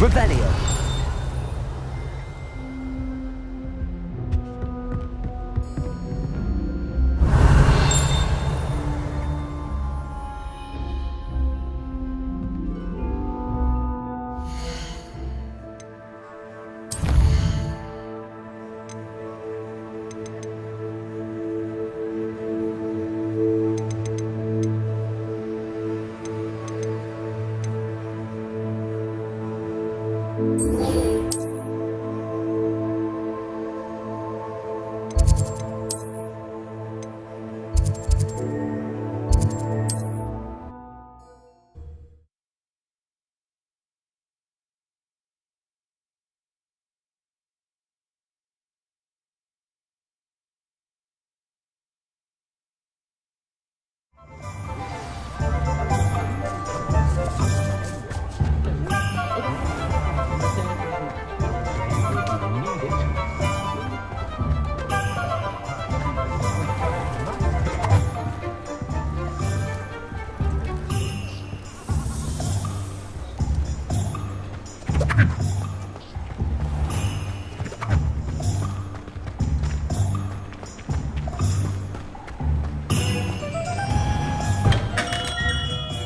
Revelio.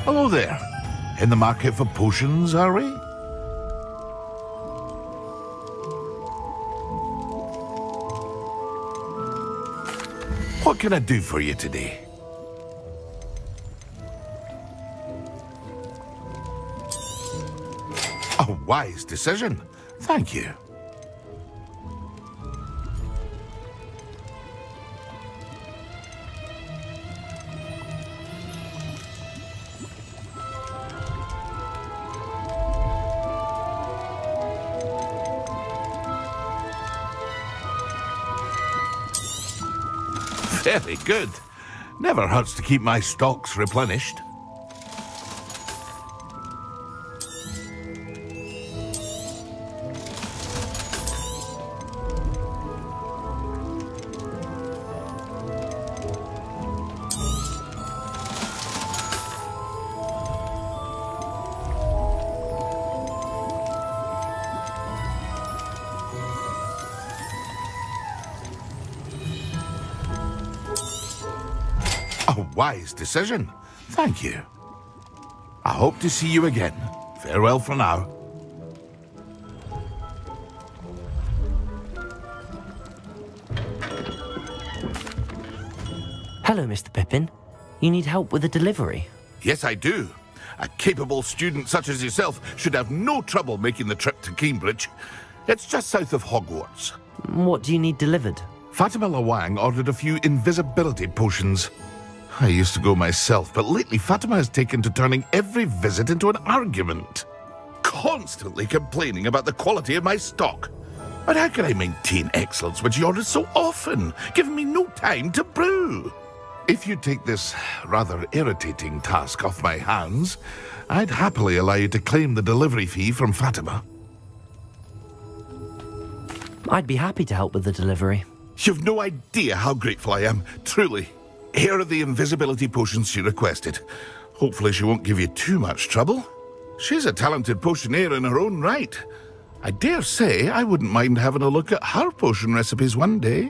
Hello there. In the market for potions, are we? What can I do for you today? A wise decision. Thank you. Very good. Never hurts to keep my stocks replenished. A wise decision. Thank you. I hope to see you again. Farewell for now. Hello, Mr. Pippin. You need help with a delivery? Yes, I do. A capable student such as yourself should have no trouble making the trip to Cambridge. It's just south of Hogwarts. What do you need delivered? Fatima Lawang ordered a few invisibility potions. I used to go myself, but lately Fatima has taken to turning every visit into an argument. Constantly complaining about the quality of my stock. But how can I maintain excellence when she orders so often, giving me no time to brew? If you take this rather irritating task off my hands, I'd happily allow you to claim the delivery fee from Fatima. I'd be happy to help with the delivery. You've no idea how grateful I am, truly. Here are the invisibility potions she requested. Hopefully she won't give you too much trouble. She's a talented potioneer in her own right. I dare say I wouldn't mind having a look at her potion recipes one day.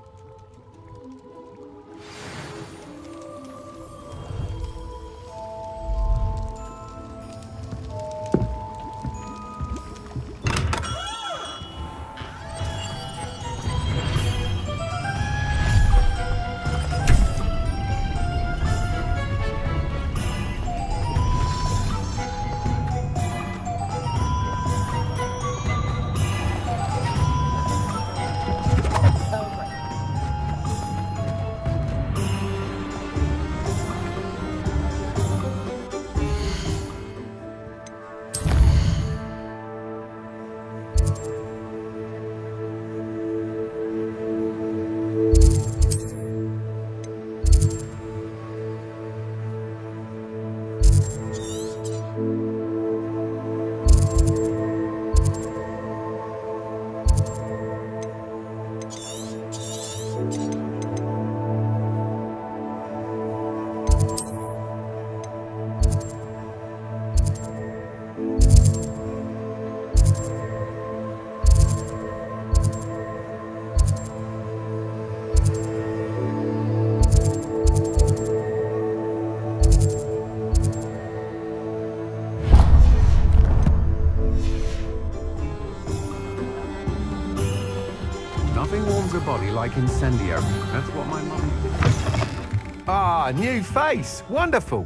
Nothing warms a body like incendio. That's what my mum... Ah, new face. Wonderful.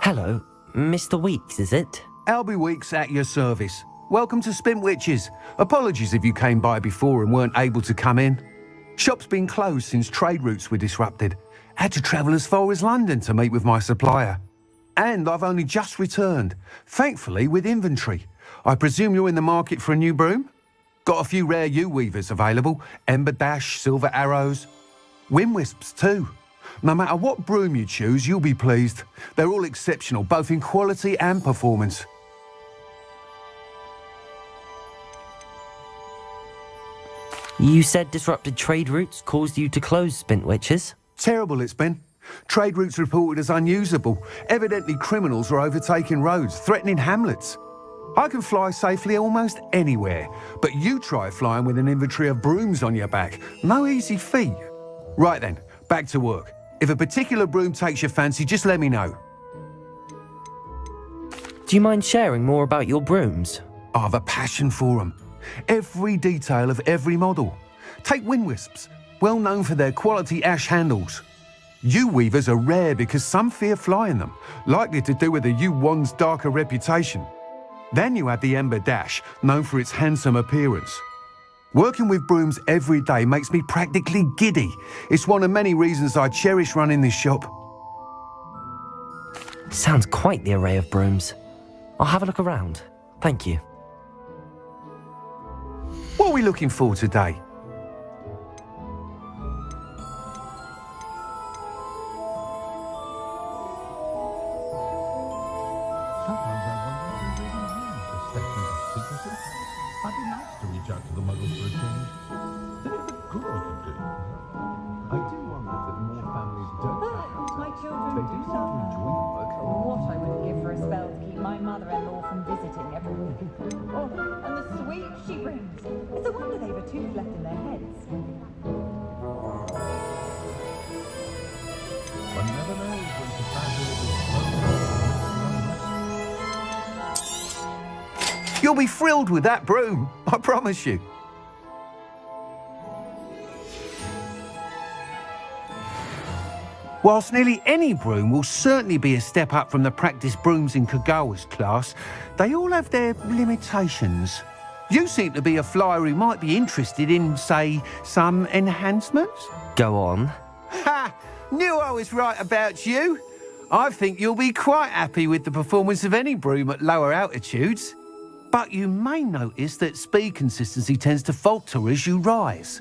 Hello, Mr. Weeks, is it? Albie Weeks at your service. Welcome to Spintwitches. Apologies if you came by before and weren't able to come in. Shop's been closed since trade routes were disrupted. Had to travel as far as London to meet with my supplier. And I've only just returned, thankfully with inventory. I presume you're in the market for a new broom? Got a few rare U-weavers available, Ember Dash, Silver Arrows, Wind Wisps too. No matter what broom you choose, you'll be pleased. They're all exceptional, both in quality and performance. You said disrupted trade routes caused you to close Spintwitches? Terrible it's been. Trade routes reported as unusable. Evidently criminals are overtaking roads, threatening hamlets. I can fly safely almost anywhere, but you try flying with an inventory of brooms on your back. No easy feat. Right then, back to work. If a particular broom takes your fancy, just let me know. Do you mind sharing more about your brooms? I have a passion for them. Every detail of every model. Take wind wisps, well known for their quality ash handles. Yew weavers are rare because some fear flying them, likely to do with the yew wand's darker reputation. Then you have the ember dash, known for its handsome appearance. Working with brooms every day makes me practically giddy. It's one of many reasons I cherish running this shop. Sounds quite the array of brooms. I'll have a look around. Thank you. What are we looking for today? I'd be nice to reach out to the muggles for a change. Then if the good we could do. I do wonder that more families don't have My children They do seem to enjoy the work. What I wouldn't give for a spell to keep my mother-in-law from visiting every week. Oh, and the sweet she brings. It's a wonder they've a tooth left in their heads. One never knows when society will be You'll be thrilled with that broom, I promise you. Whilst nearly any broom will certainly be a step up from the practice brooms in Kagawa's class, they all have their limitations. You seem to be a flyer who might be interested in, say, some enhancements? Go on. Ha! Knew I was right about you. I think you'll be quite happy with the performance of any broom at lower altitudes. But you may notice that speed consistency tends to falter as you rise.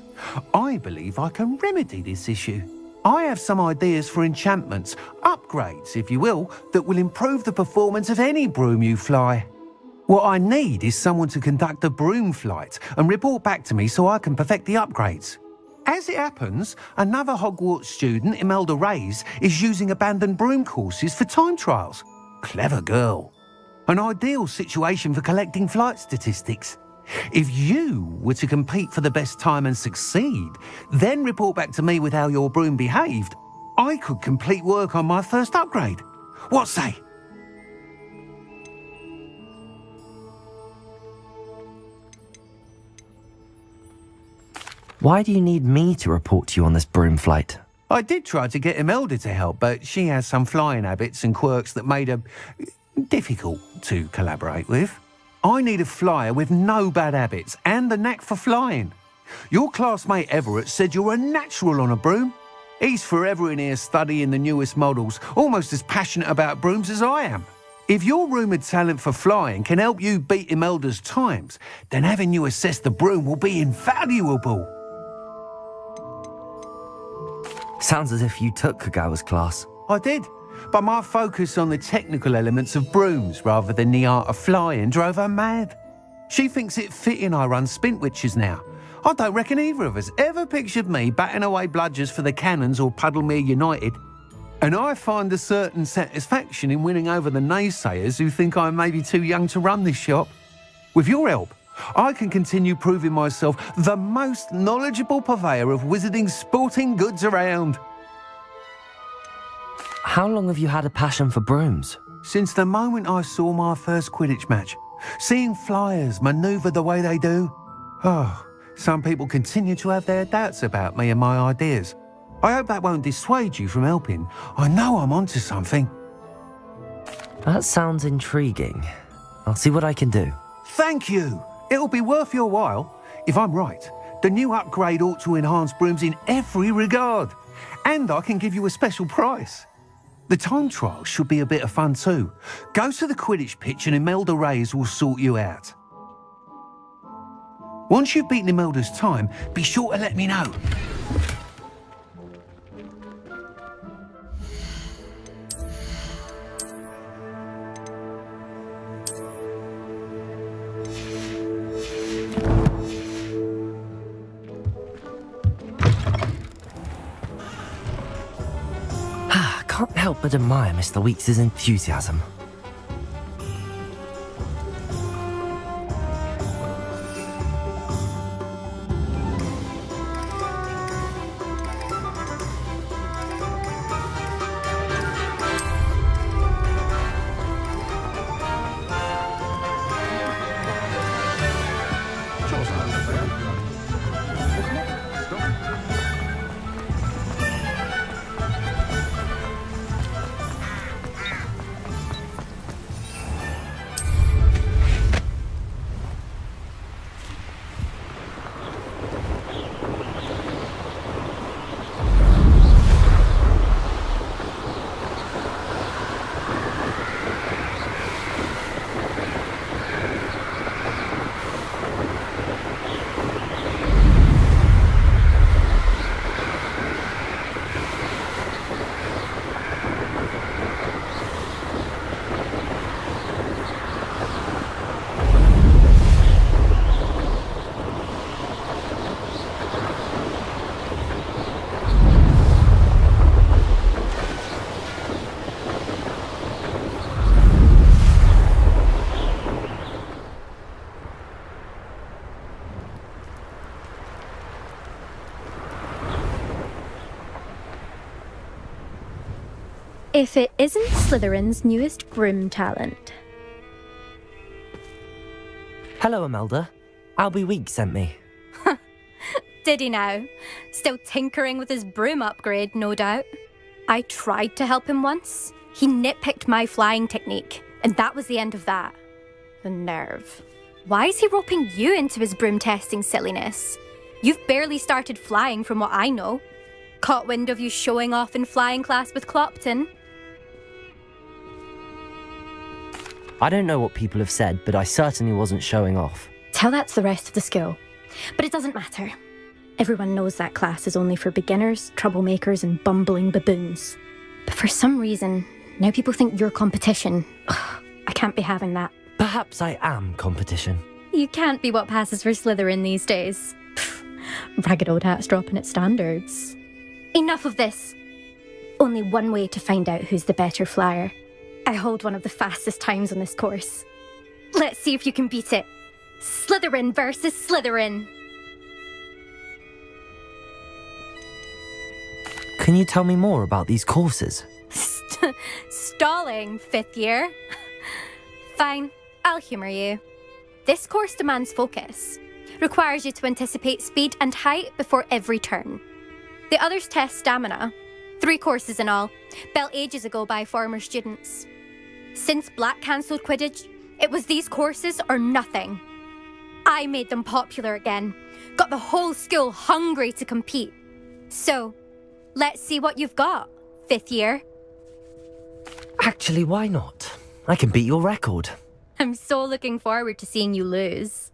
I believe I can remedy this issue. I have some ideas for enchantments, upgrades, if you will, that will improve the performance of any broom you fly. What I need is someone to conduct a broom flight and report back to me so I can perfect the upgrades. As it happens, another Hogwarts student, Imelda Reyes, is using abandoned broom courses for time trials. Clever girl. An ideal situation for collecting flight statistics. If you were to compete for the best time and succeed, then report back to me with how your broom behaved, I could complete work on my first upgrade. What say? Why do you need me to report to you on this broom flight? I did try to get Imelda to help, but she has some flying habits and quirks that made her difficult to collaborate with. I need a flyer with no bad habits and the knack for flying. Your classmate Everett said you're a natural on a broom. He's forever in here studying the newest models, almost as passionate about brooms as I am. If your rumoured talent for flying can help you beat Imelda's times, then having you assess the broom will be invaluable. Sounds as if you took Kagawa's class. I did, but my focus on the technical elements of brooms rather than the art of flying drove her mad. She thinks it fitting I run Spintwitches now. I don't reckon either of us ever pictured me batting away bludgers for the Cannons or Puddlemere United. And I find a certain satisfaction in winning over the naysayers who think I'm maybe too young to run this shop. With your help, I can continue proving myself the most knowledgeable purveyor of wizarding sporting goods around. How long have you had a passion for brooms? Since the moment I saw my first Quidditch match. Seeing flyers manoeuvre the way they do. Oh, some people continue to have their doubts about me and my ideas. I hope that won't dissuade you from helping. I know I'm onto something. That sounds intriguing. I'll see what I can do. Thank you. It'll be worth your while. If I'm right, the new upgrade ought to enhance brooms in every regard. And I can give you a special price. The time trial should be a bit of fun too. Go to the Quidditch pitch and Imelda Reyes will sort you out. Once you've beaten Imelda's time, be sure to let me know. Can't help but admire Mr. Weeks' enthusiasm. If it isn't Slytherin's newest broom talent. Hello, Imelda. Albie Week sent me. Did he now? Still tinkering with his broom upgrade, no doubt. I tried to help him once. He nitpicked my flying technique, and that was the end of that. The nerve. Why is he roping you into his broom testing silliness? You've barely started flying from what I know. Caught wind of you showing off in flying class with Clopton. I don't know what people have said, but I certainly wasn't showing off. Tell that to the rest of the school. But it doesn't matter. Everyone knows that class is only for beginners, troublemakers, and bumbling baboons. But for some reason, now people think you're competition. Ugh, I can't be having that. Perhaps I am competition. You can't be what passes for Slytherin these days. Pfft, ragged old hat's dropping its standards. Enough of this. Only one way to find out who's the better flyer. I hold one of the fastest times on this course. Let's see if you can beat it. Slytherin versus Slytherin. Can you tell me more about these courses? Stalling, 5th year. Fine, I'll humour you. This course demands focus. Requires you to anticipate speed and height before every turn. The others test stamina. 3 courses in all, built ages ago by former students. Since Black cancelled Quidditch, it was these courses or nothing. I made them popular again, got the whole school hungry to compete. So, let's see what you've got, 5th year. Actually, why not? I can beat your record. I'm so looking forward to seeing you lose.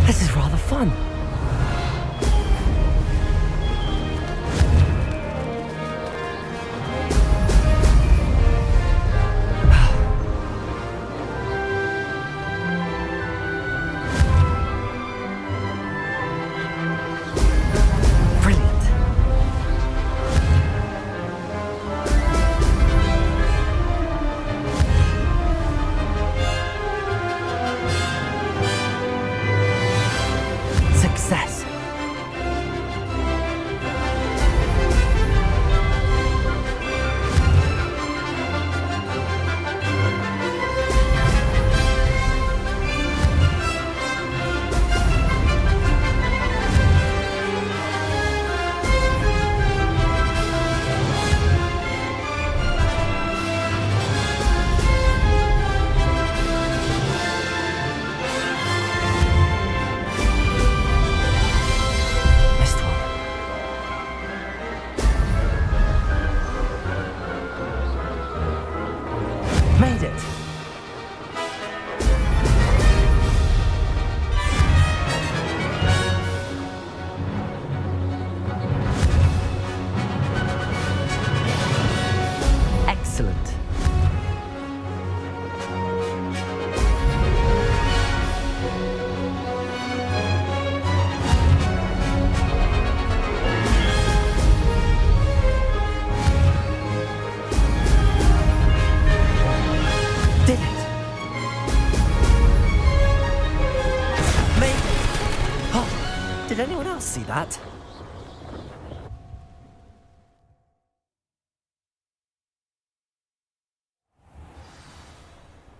This is rather fun. Success. Made it. Excellent. Did it! Made it! Oh, did anyone else see that?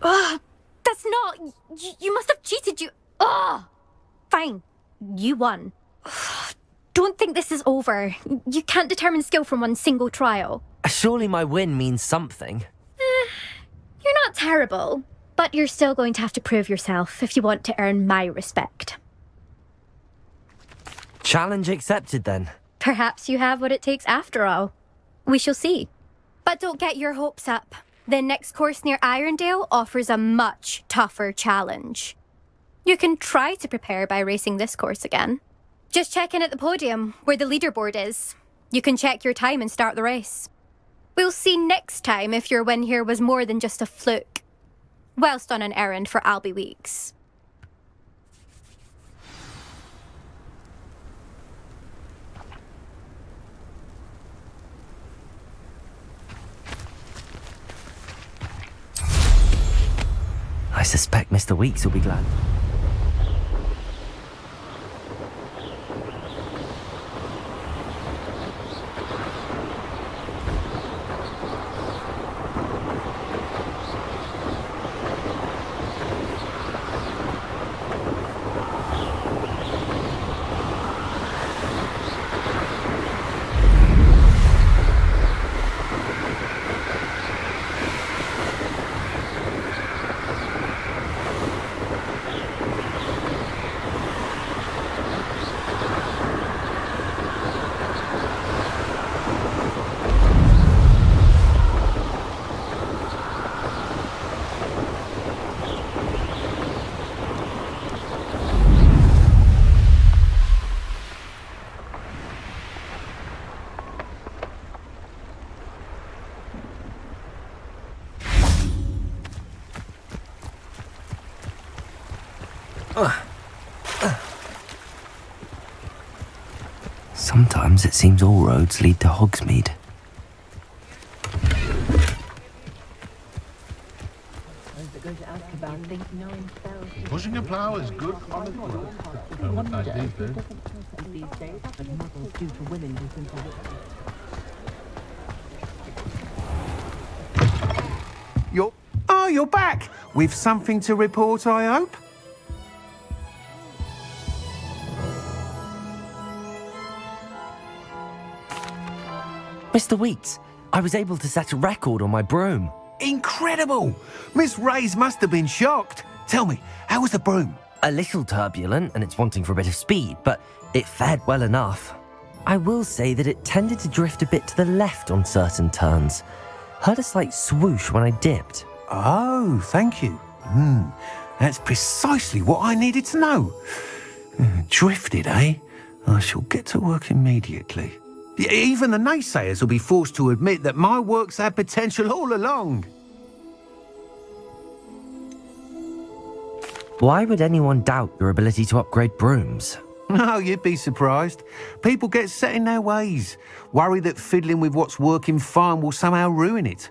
Ugh, that's not... You must have cheated, you... Ugh! Fine, you won. Ugh, don't think this is over. You can't determine skill from one single trial. Surely my win means something. You're not terrible, but you're still going to have to prove yourself if you want to earn my respect. Challenge accepted then. Perhaps you have what it takes after all. We shall see. But don't get your hopes up. The next course near Irondale offers a much tougher challenge. You can try to prepare by racing this course again. Just check in at the podium, where the leaderboard is. You can check your time and start the race. We'll see next time if your win here was more than just a fluke. Whilst on an errand for Albie Weeks. suspect Mr. Weeks will be glad. Sometimes it seems all roads lead to Hogsmeade. Pushing a plough is good on its way. You're back! With something to report, I hope? Mr. Weeks, I was able to set a record on my broom. Incredible! Miss Reyes must have been shocked. Tell me, how was the broom? A little turbulent and it's wanting for a bit of speed, but it fared well enough. I will say that it tended to drift a bit to the left on certain turns. Heard a slight swoosh when I dipped. Oh, thank you. That's precisely what I needed to know. Drifted, eh? I shall get to work immediately. Even the naysayers will be forced to admit that my work's had potential all along. Why would anyone doubt your ability to upgrade brooms? Oh, you'd be surprised. People get set in their ways, worry that fiddling with what's working fine will somehow ruin it.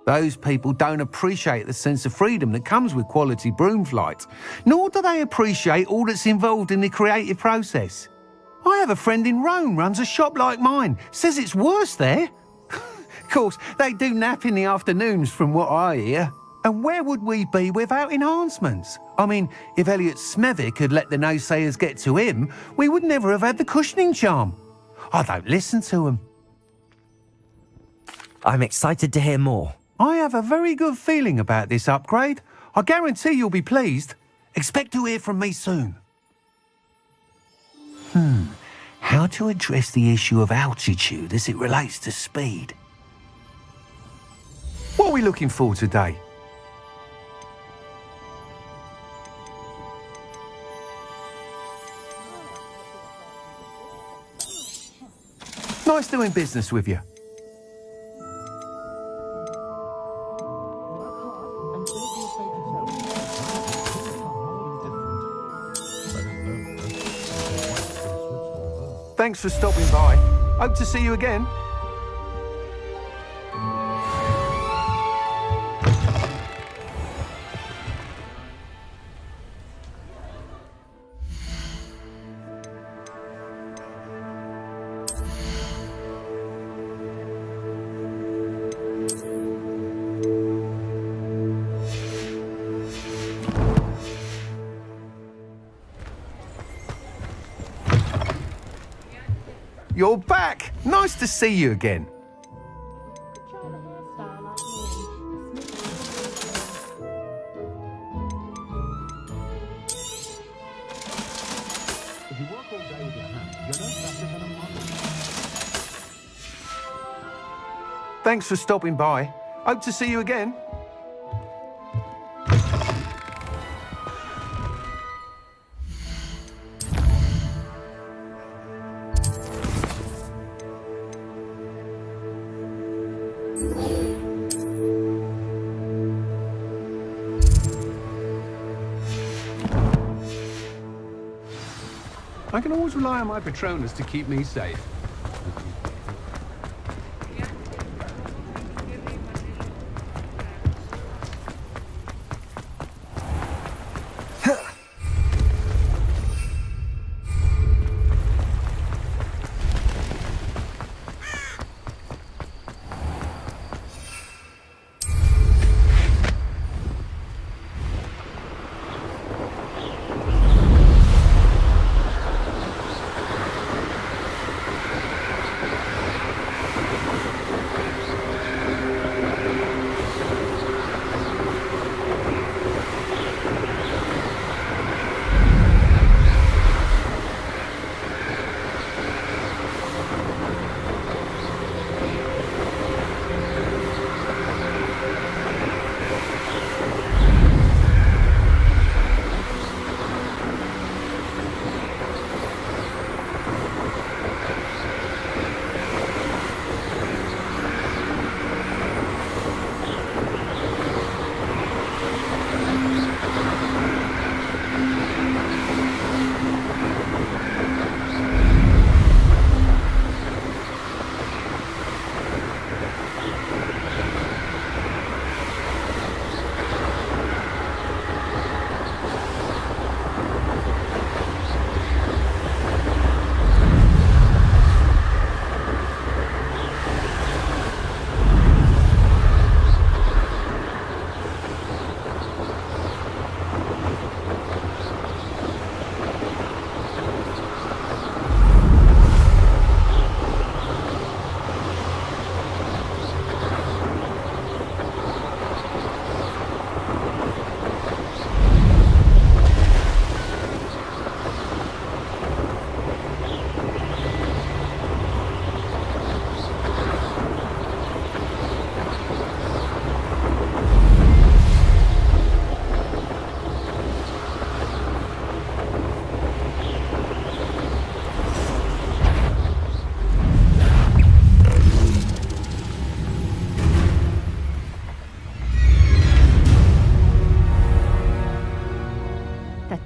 Those people don't appreciate the sense of freedom that comes with quality broom flight, nor do they appreciate all that's involved in the creative process. I have a friend in Rome runs a shop like mine, says it's worse there. Of course, they do nap in the afternoons from what I hear. And where would we be without enhancements? I mean, if Elliot Smethwick had let the naysayers get to him, we would never have had the cushioning charm. I don't listen to them. I'm excited to hear more. I have a very good feeling about this upgrade. I guarantee you'll be pleased. Expect to hear from me soon. How to address the issue of altitude as it relates to speed? What are we looking for today? Nice doing business with you. Thanks for stopping by. Hope to see you again. You're back! Nice to see you again. Thanks for stopping by. Hope to see you again. I can always rely on my Patronus to keep me safe.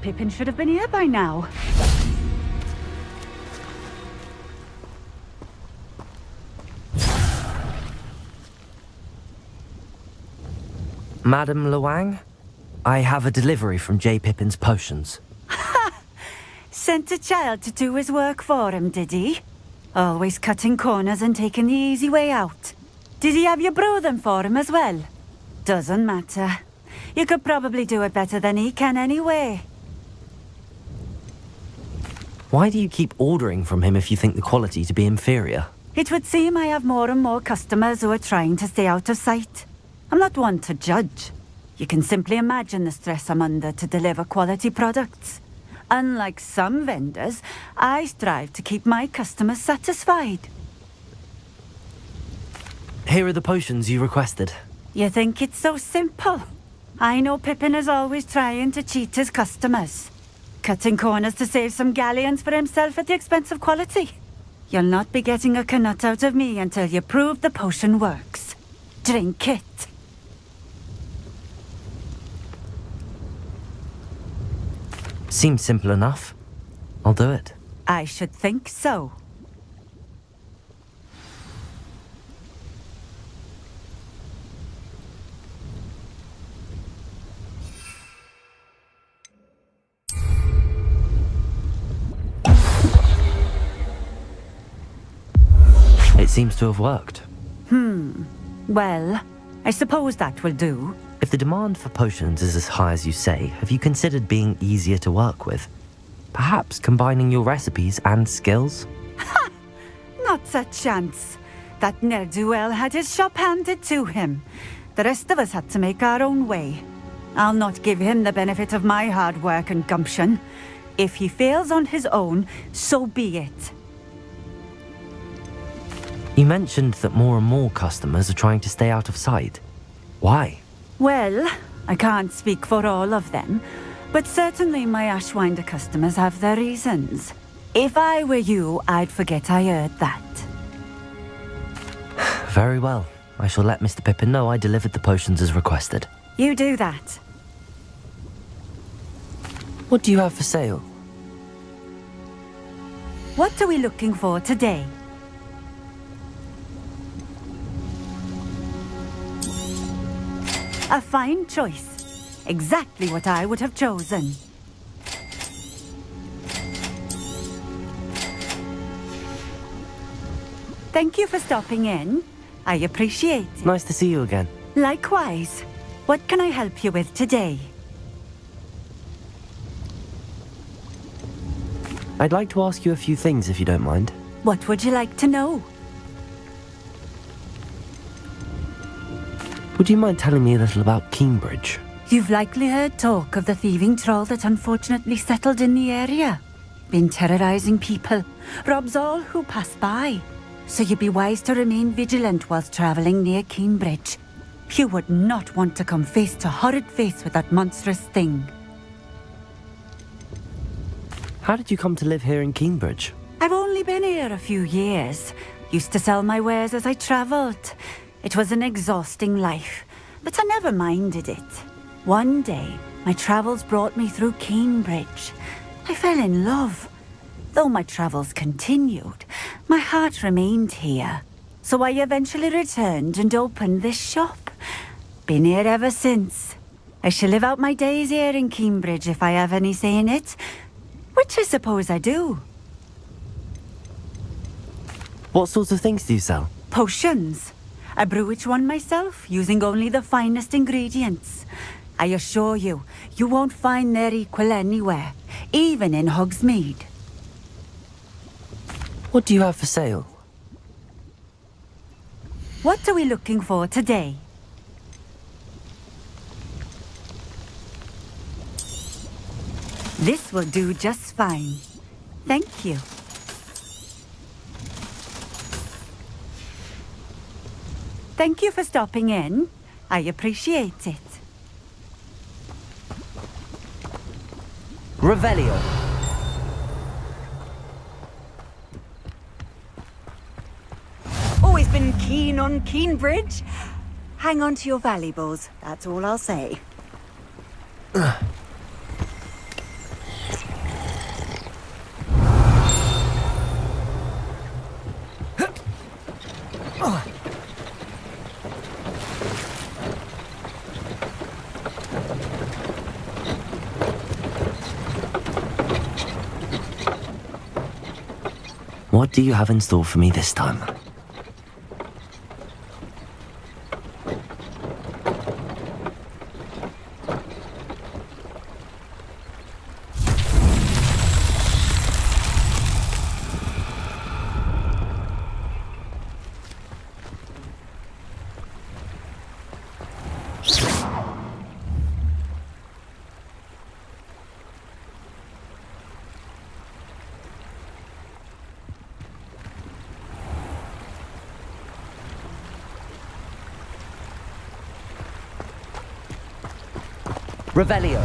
Pippin should have been here by now. Madam Luang, I have a delivery from J. Pippin's potions. Sent a child to do his work for him, did he? Always cutting corners and taking the easy way out. Did he have you brew them for him as well? Doesn't matter. You could probably do it better than he can anyway. Why do you keep ordering from him if you think the quality to be inferior? It would seem I have more and more customers who are trying to stay out of sight. I'm not one to judge. You can simply imagine the stress I'm under to deliver quality products. Unlike some vendors, I strive to keep my customers satisfied. Here are the potions you requested. You think it's so simple? I know Pippin is always trying to cheat his customers. Cutting corners to save some galleons for himself at the expense of quality. You'll not be getting a canut out of me until you prove the potion works. Drink it. Seems simple enough. I'll do it. I should think so. It seems to have worked. Well, I suppose that will do. If the demand for potions is as high as you say, have you considered being easier to work with? Perhaps combining your recipes and skills? Not a chance. That ne'er-do-well had his shop handed to him. The rest of us had to make our own way. I'll not give him the benefit of my hard work and gumption. If he fails on his own, so be it. You mentioned that more and more customers are trying to stay out of sight. Why? Well, I can't speak for all of them, but certainly my Ashwinder customers have their reasons. If I were you, I'd forget I heard that. Very well. I shall let Mr. Pippin know I delivered the potions as requested. You do that. What do you have for sale? What are we looking for today? A fine choice. Exactly what I would have chosen. Thank you for stopping in. I appreciate it. Nice to see you again. Likewise. What can I help you with today? I'd like to ask you a few things if you don't mind. What would you like to know? Would you mind telling me a little about Cambridge? You've likely heard talk of the thieving troll that unfortunately settled in the area. Been terrorizing people, robs all who pass by. So you'd be wise to remain vigilant whilst traveling near Cambridge. You would not want to come face to horrid face with that monstrous thing. How did you come to live here in Cambridge? I've only been here a few years. Used to sell my wares as I travelled. It was an exhausting life, but I never minded it. One day, my travels brought me through Cambridge. I fell in love. Though my travels continued, my heart remained here. So I eventually returned and opened this shop. Been here ever since. I shall live out my days here in Cambridge if I have any say in it, which I suppose I do. What sorts of things do you sell? Potions. I brew each one myself, using only the finest ingredients. I assure you, you won't find their equal anywhere, even in Hogsmeade. What do you have for sale? What are we looking for today? This will do just fine. Thank you. Thank you for stopping in. I appreciate it. Revelio. Always been keen on Cambridge. Hang on to your valuables, that's all I'll say. What do you have in store for me this time? Revelio.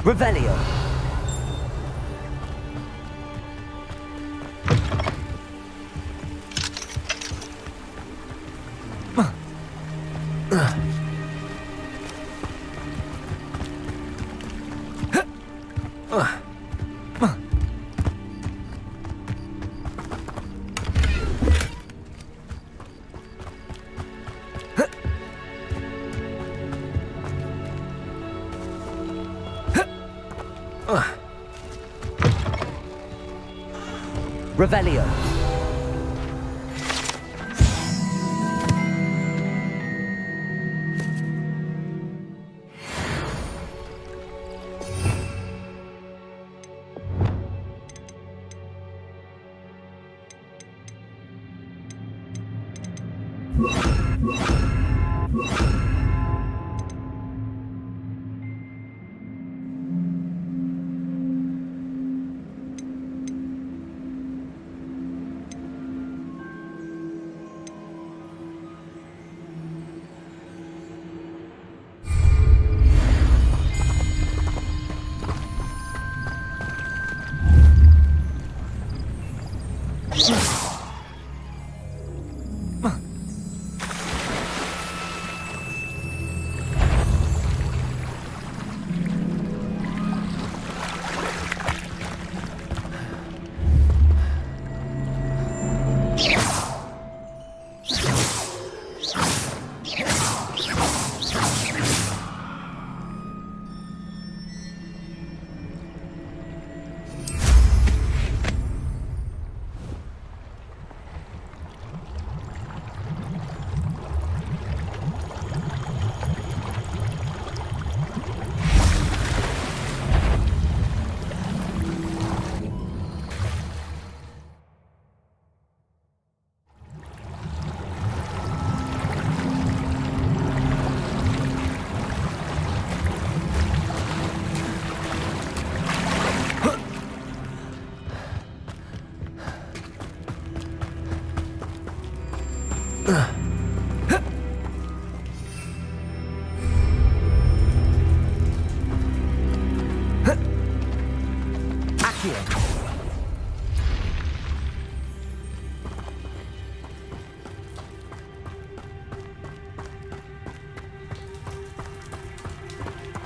Revelio. Revelio.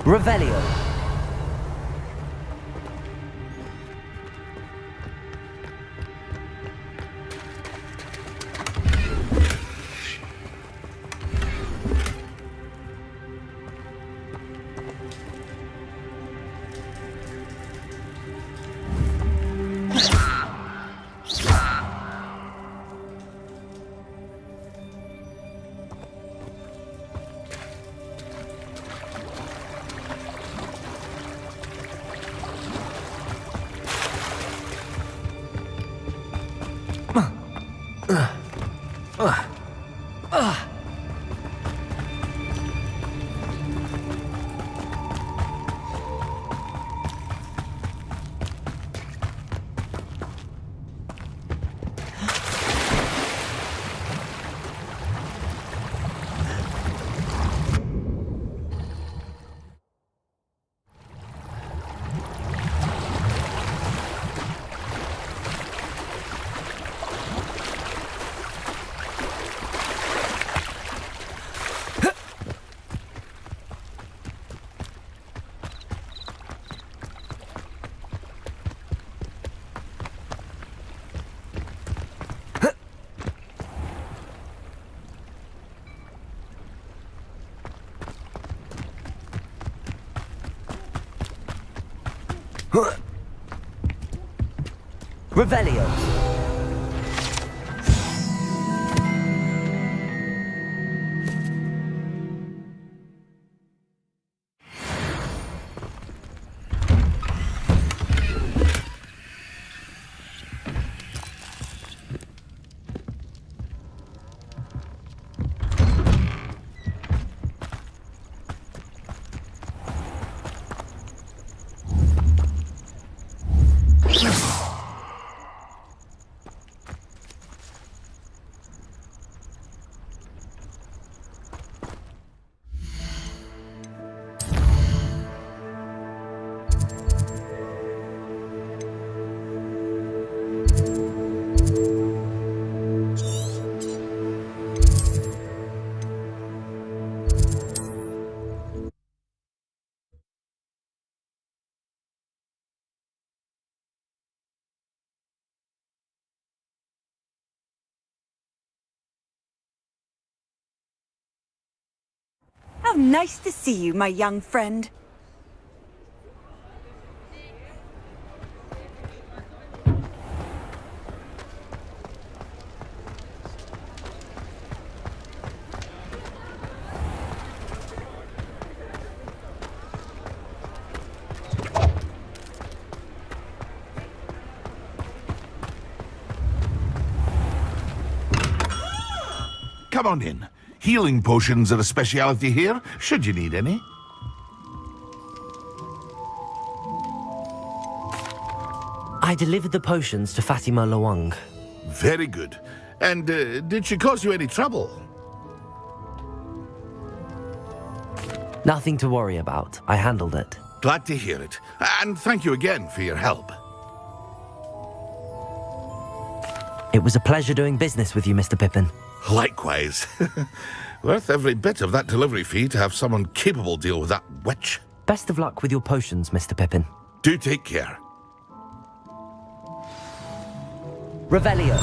Revelio. Revelio. How nice to see you, my young friend. Come on in. Healing potions are a speciality here, should you need any. I delivered the potions to Fatima Lawang. Very good. And did she cause you any trouble? Nothing to worry about. I handled it. Glad to hear it. And thank you again for your help. It was a pleasure doing business with you, Mr. Pippin. Likewise. Worth every bit of that delivery fee to have someone capable deal with that witch. Best of luck with your potions, Mr. Pippin. Do take care. Revelio.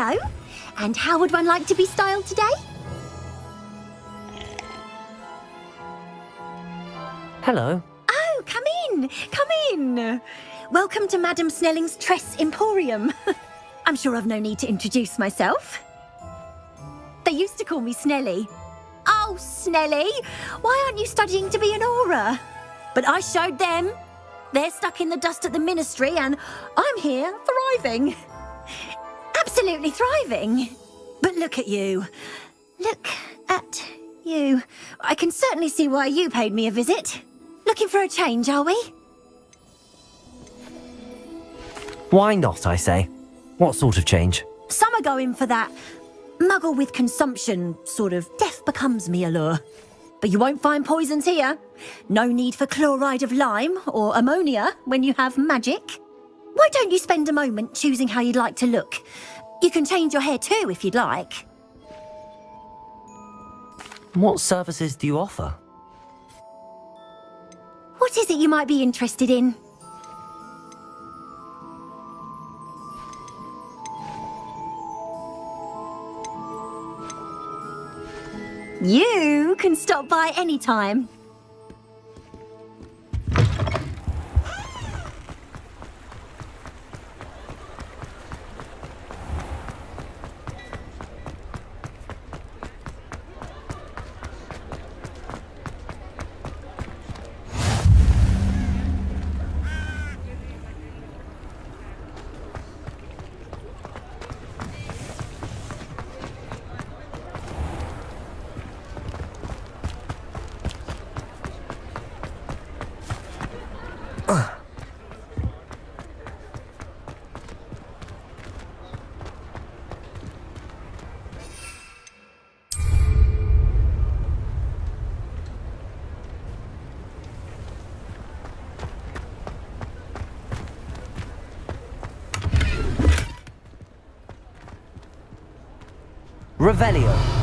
Hello. And how would one like to be styled today? Hello. Oh, come in. Come in. Welcome to Madame Snelling's Tress Emporium. I'm sure I've no need to introduce myself. They used to call me Snelly. Oh, Snelly, why aren't you studying to be an aura? But I showed them. They're stuck in the dust at the ministry, and I'm here thriving. Absolutely thriving. But look at you. Look at you. I can certainly see why you paid me a visit. Looking for a change, are we? Why not, I say? What sort of change? Some are going for that muggle with consumption, sort of death becomes me allure. But you won't find poisons here. No need for chloride of lime or ammonia when you have magic. Why don't you spend a moment choosing how you'd like to look? You can change your hair too if you'd like. What services do you offer? What is it you might be interested in? You can stop by anytime. Revelio.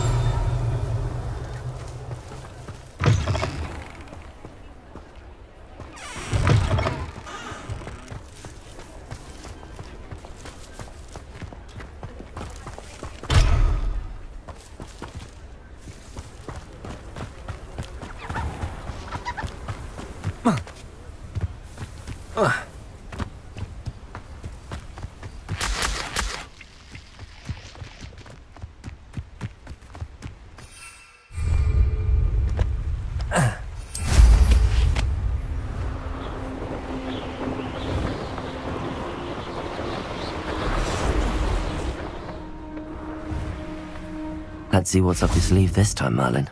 Let's see what's up your sleeve this time, Merlin.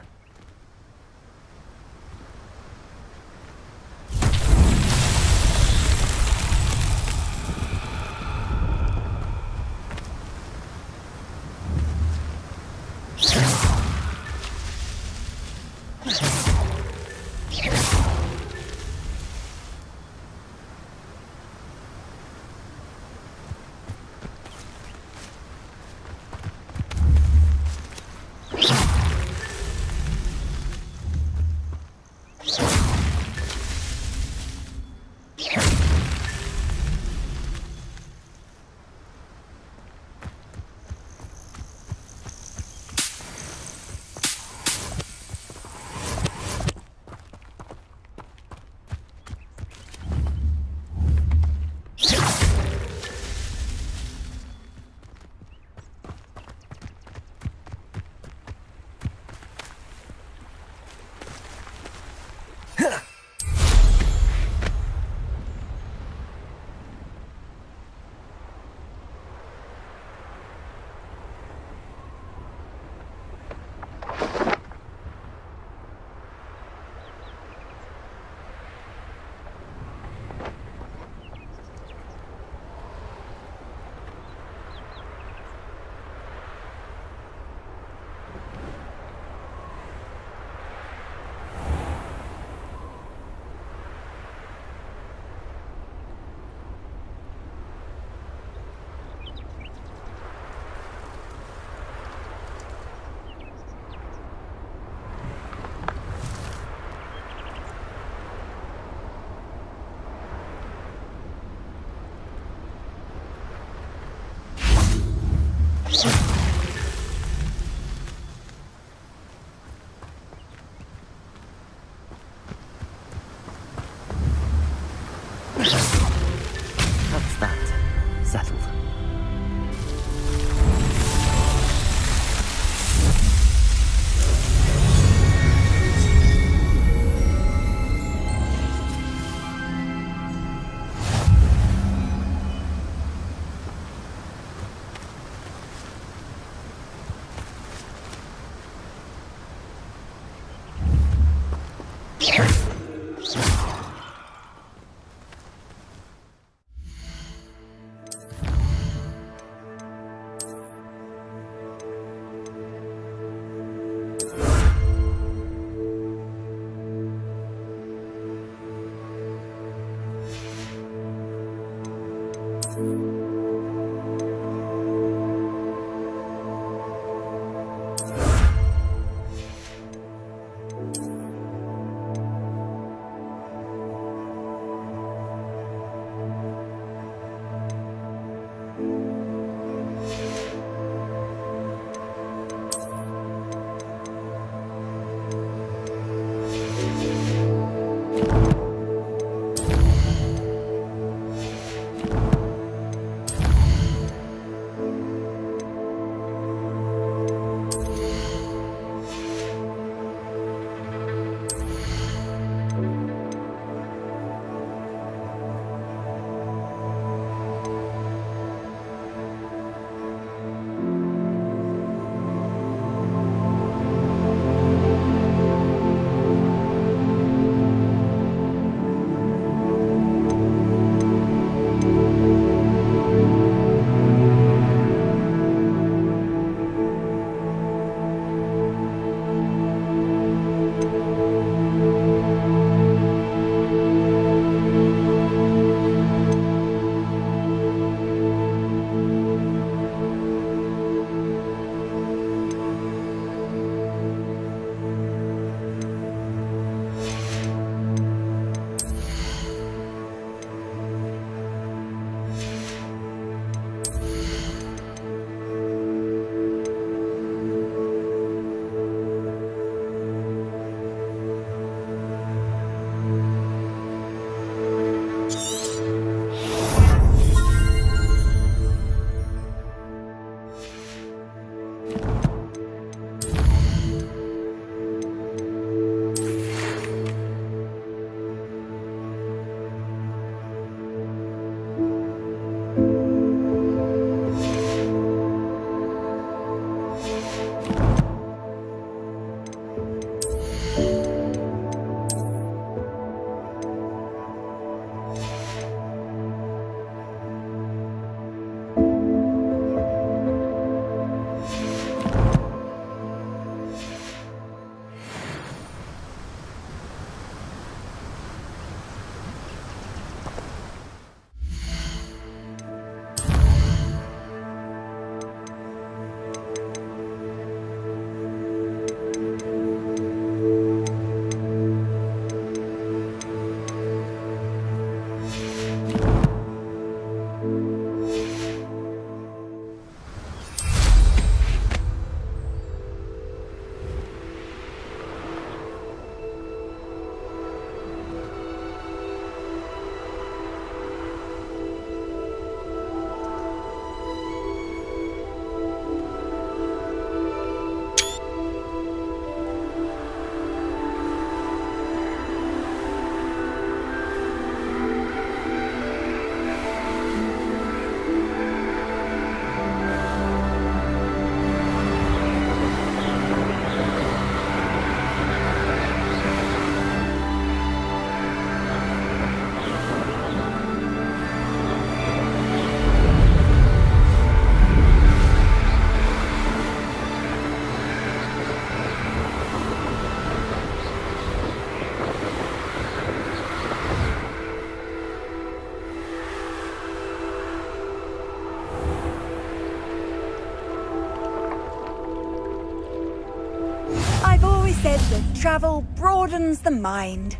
I've always said that travel broadens the mind.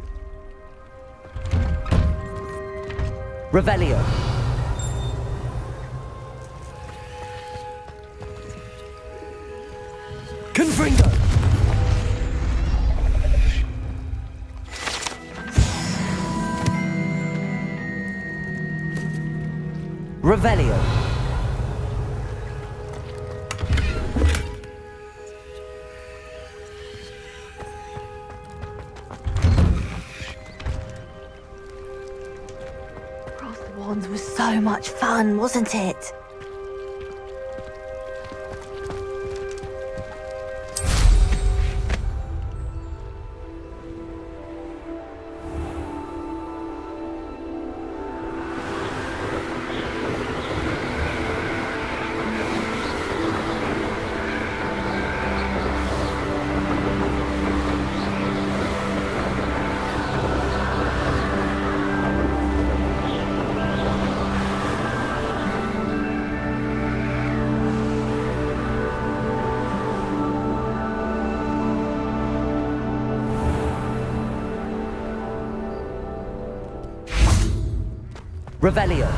Revelio. Confringo. Revelio. Cross the Wands was so much fun, wasn't it? Revelio.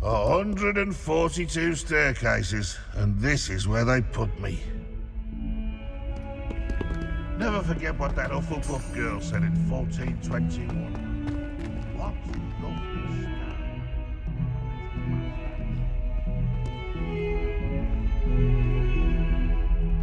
A 142 staircases, and this is where they put me. Never forget what that Hufflepuff girl said in 1421. What?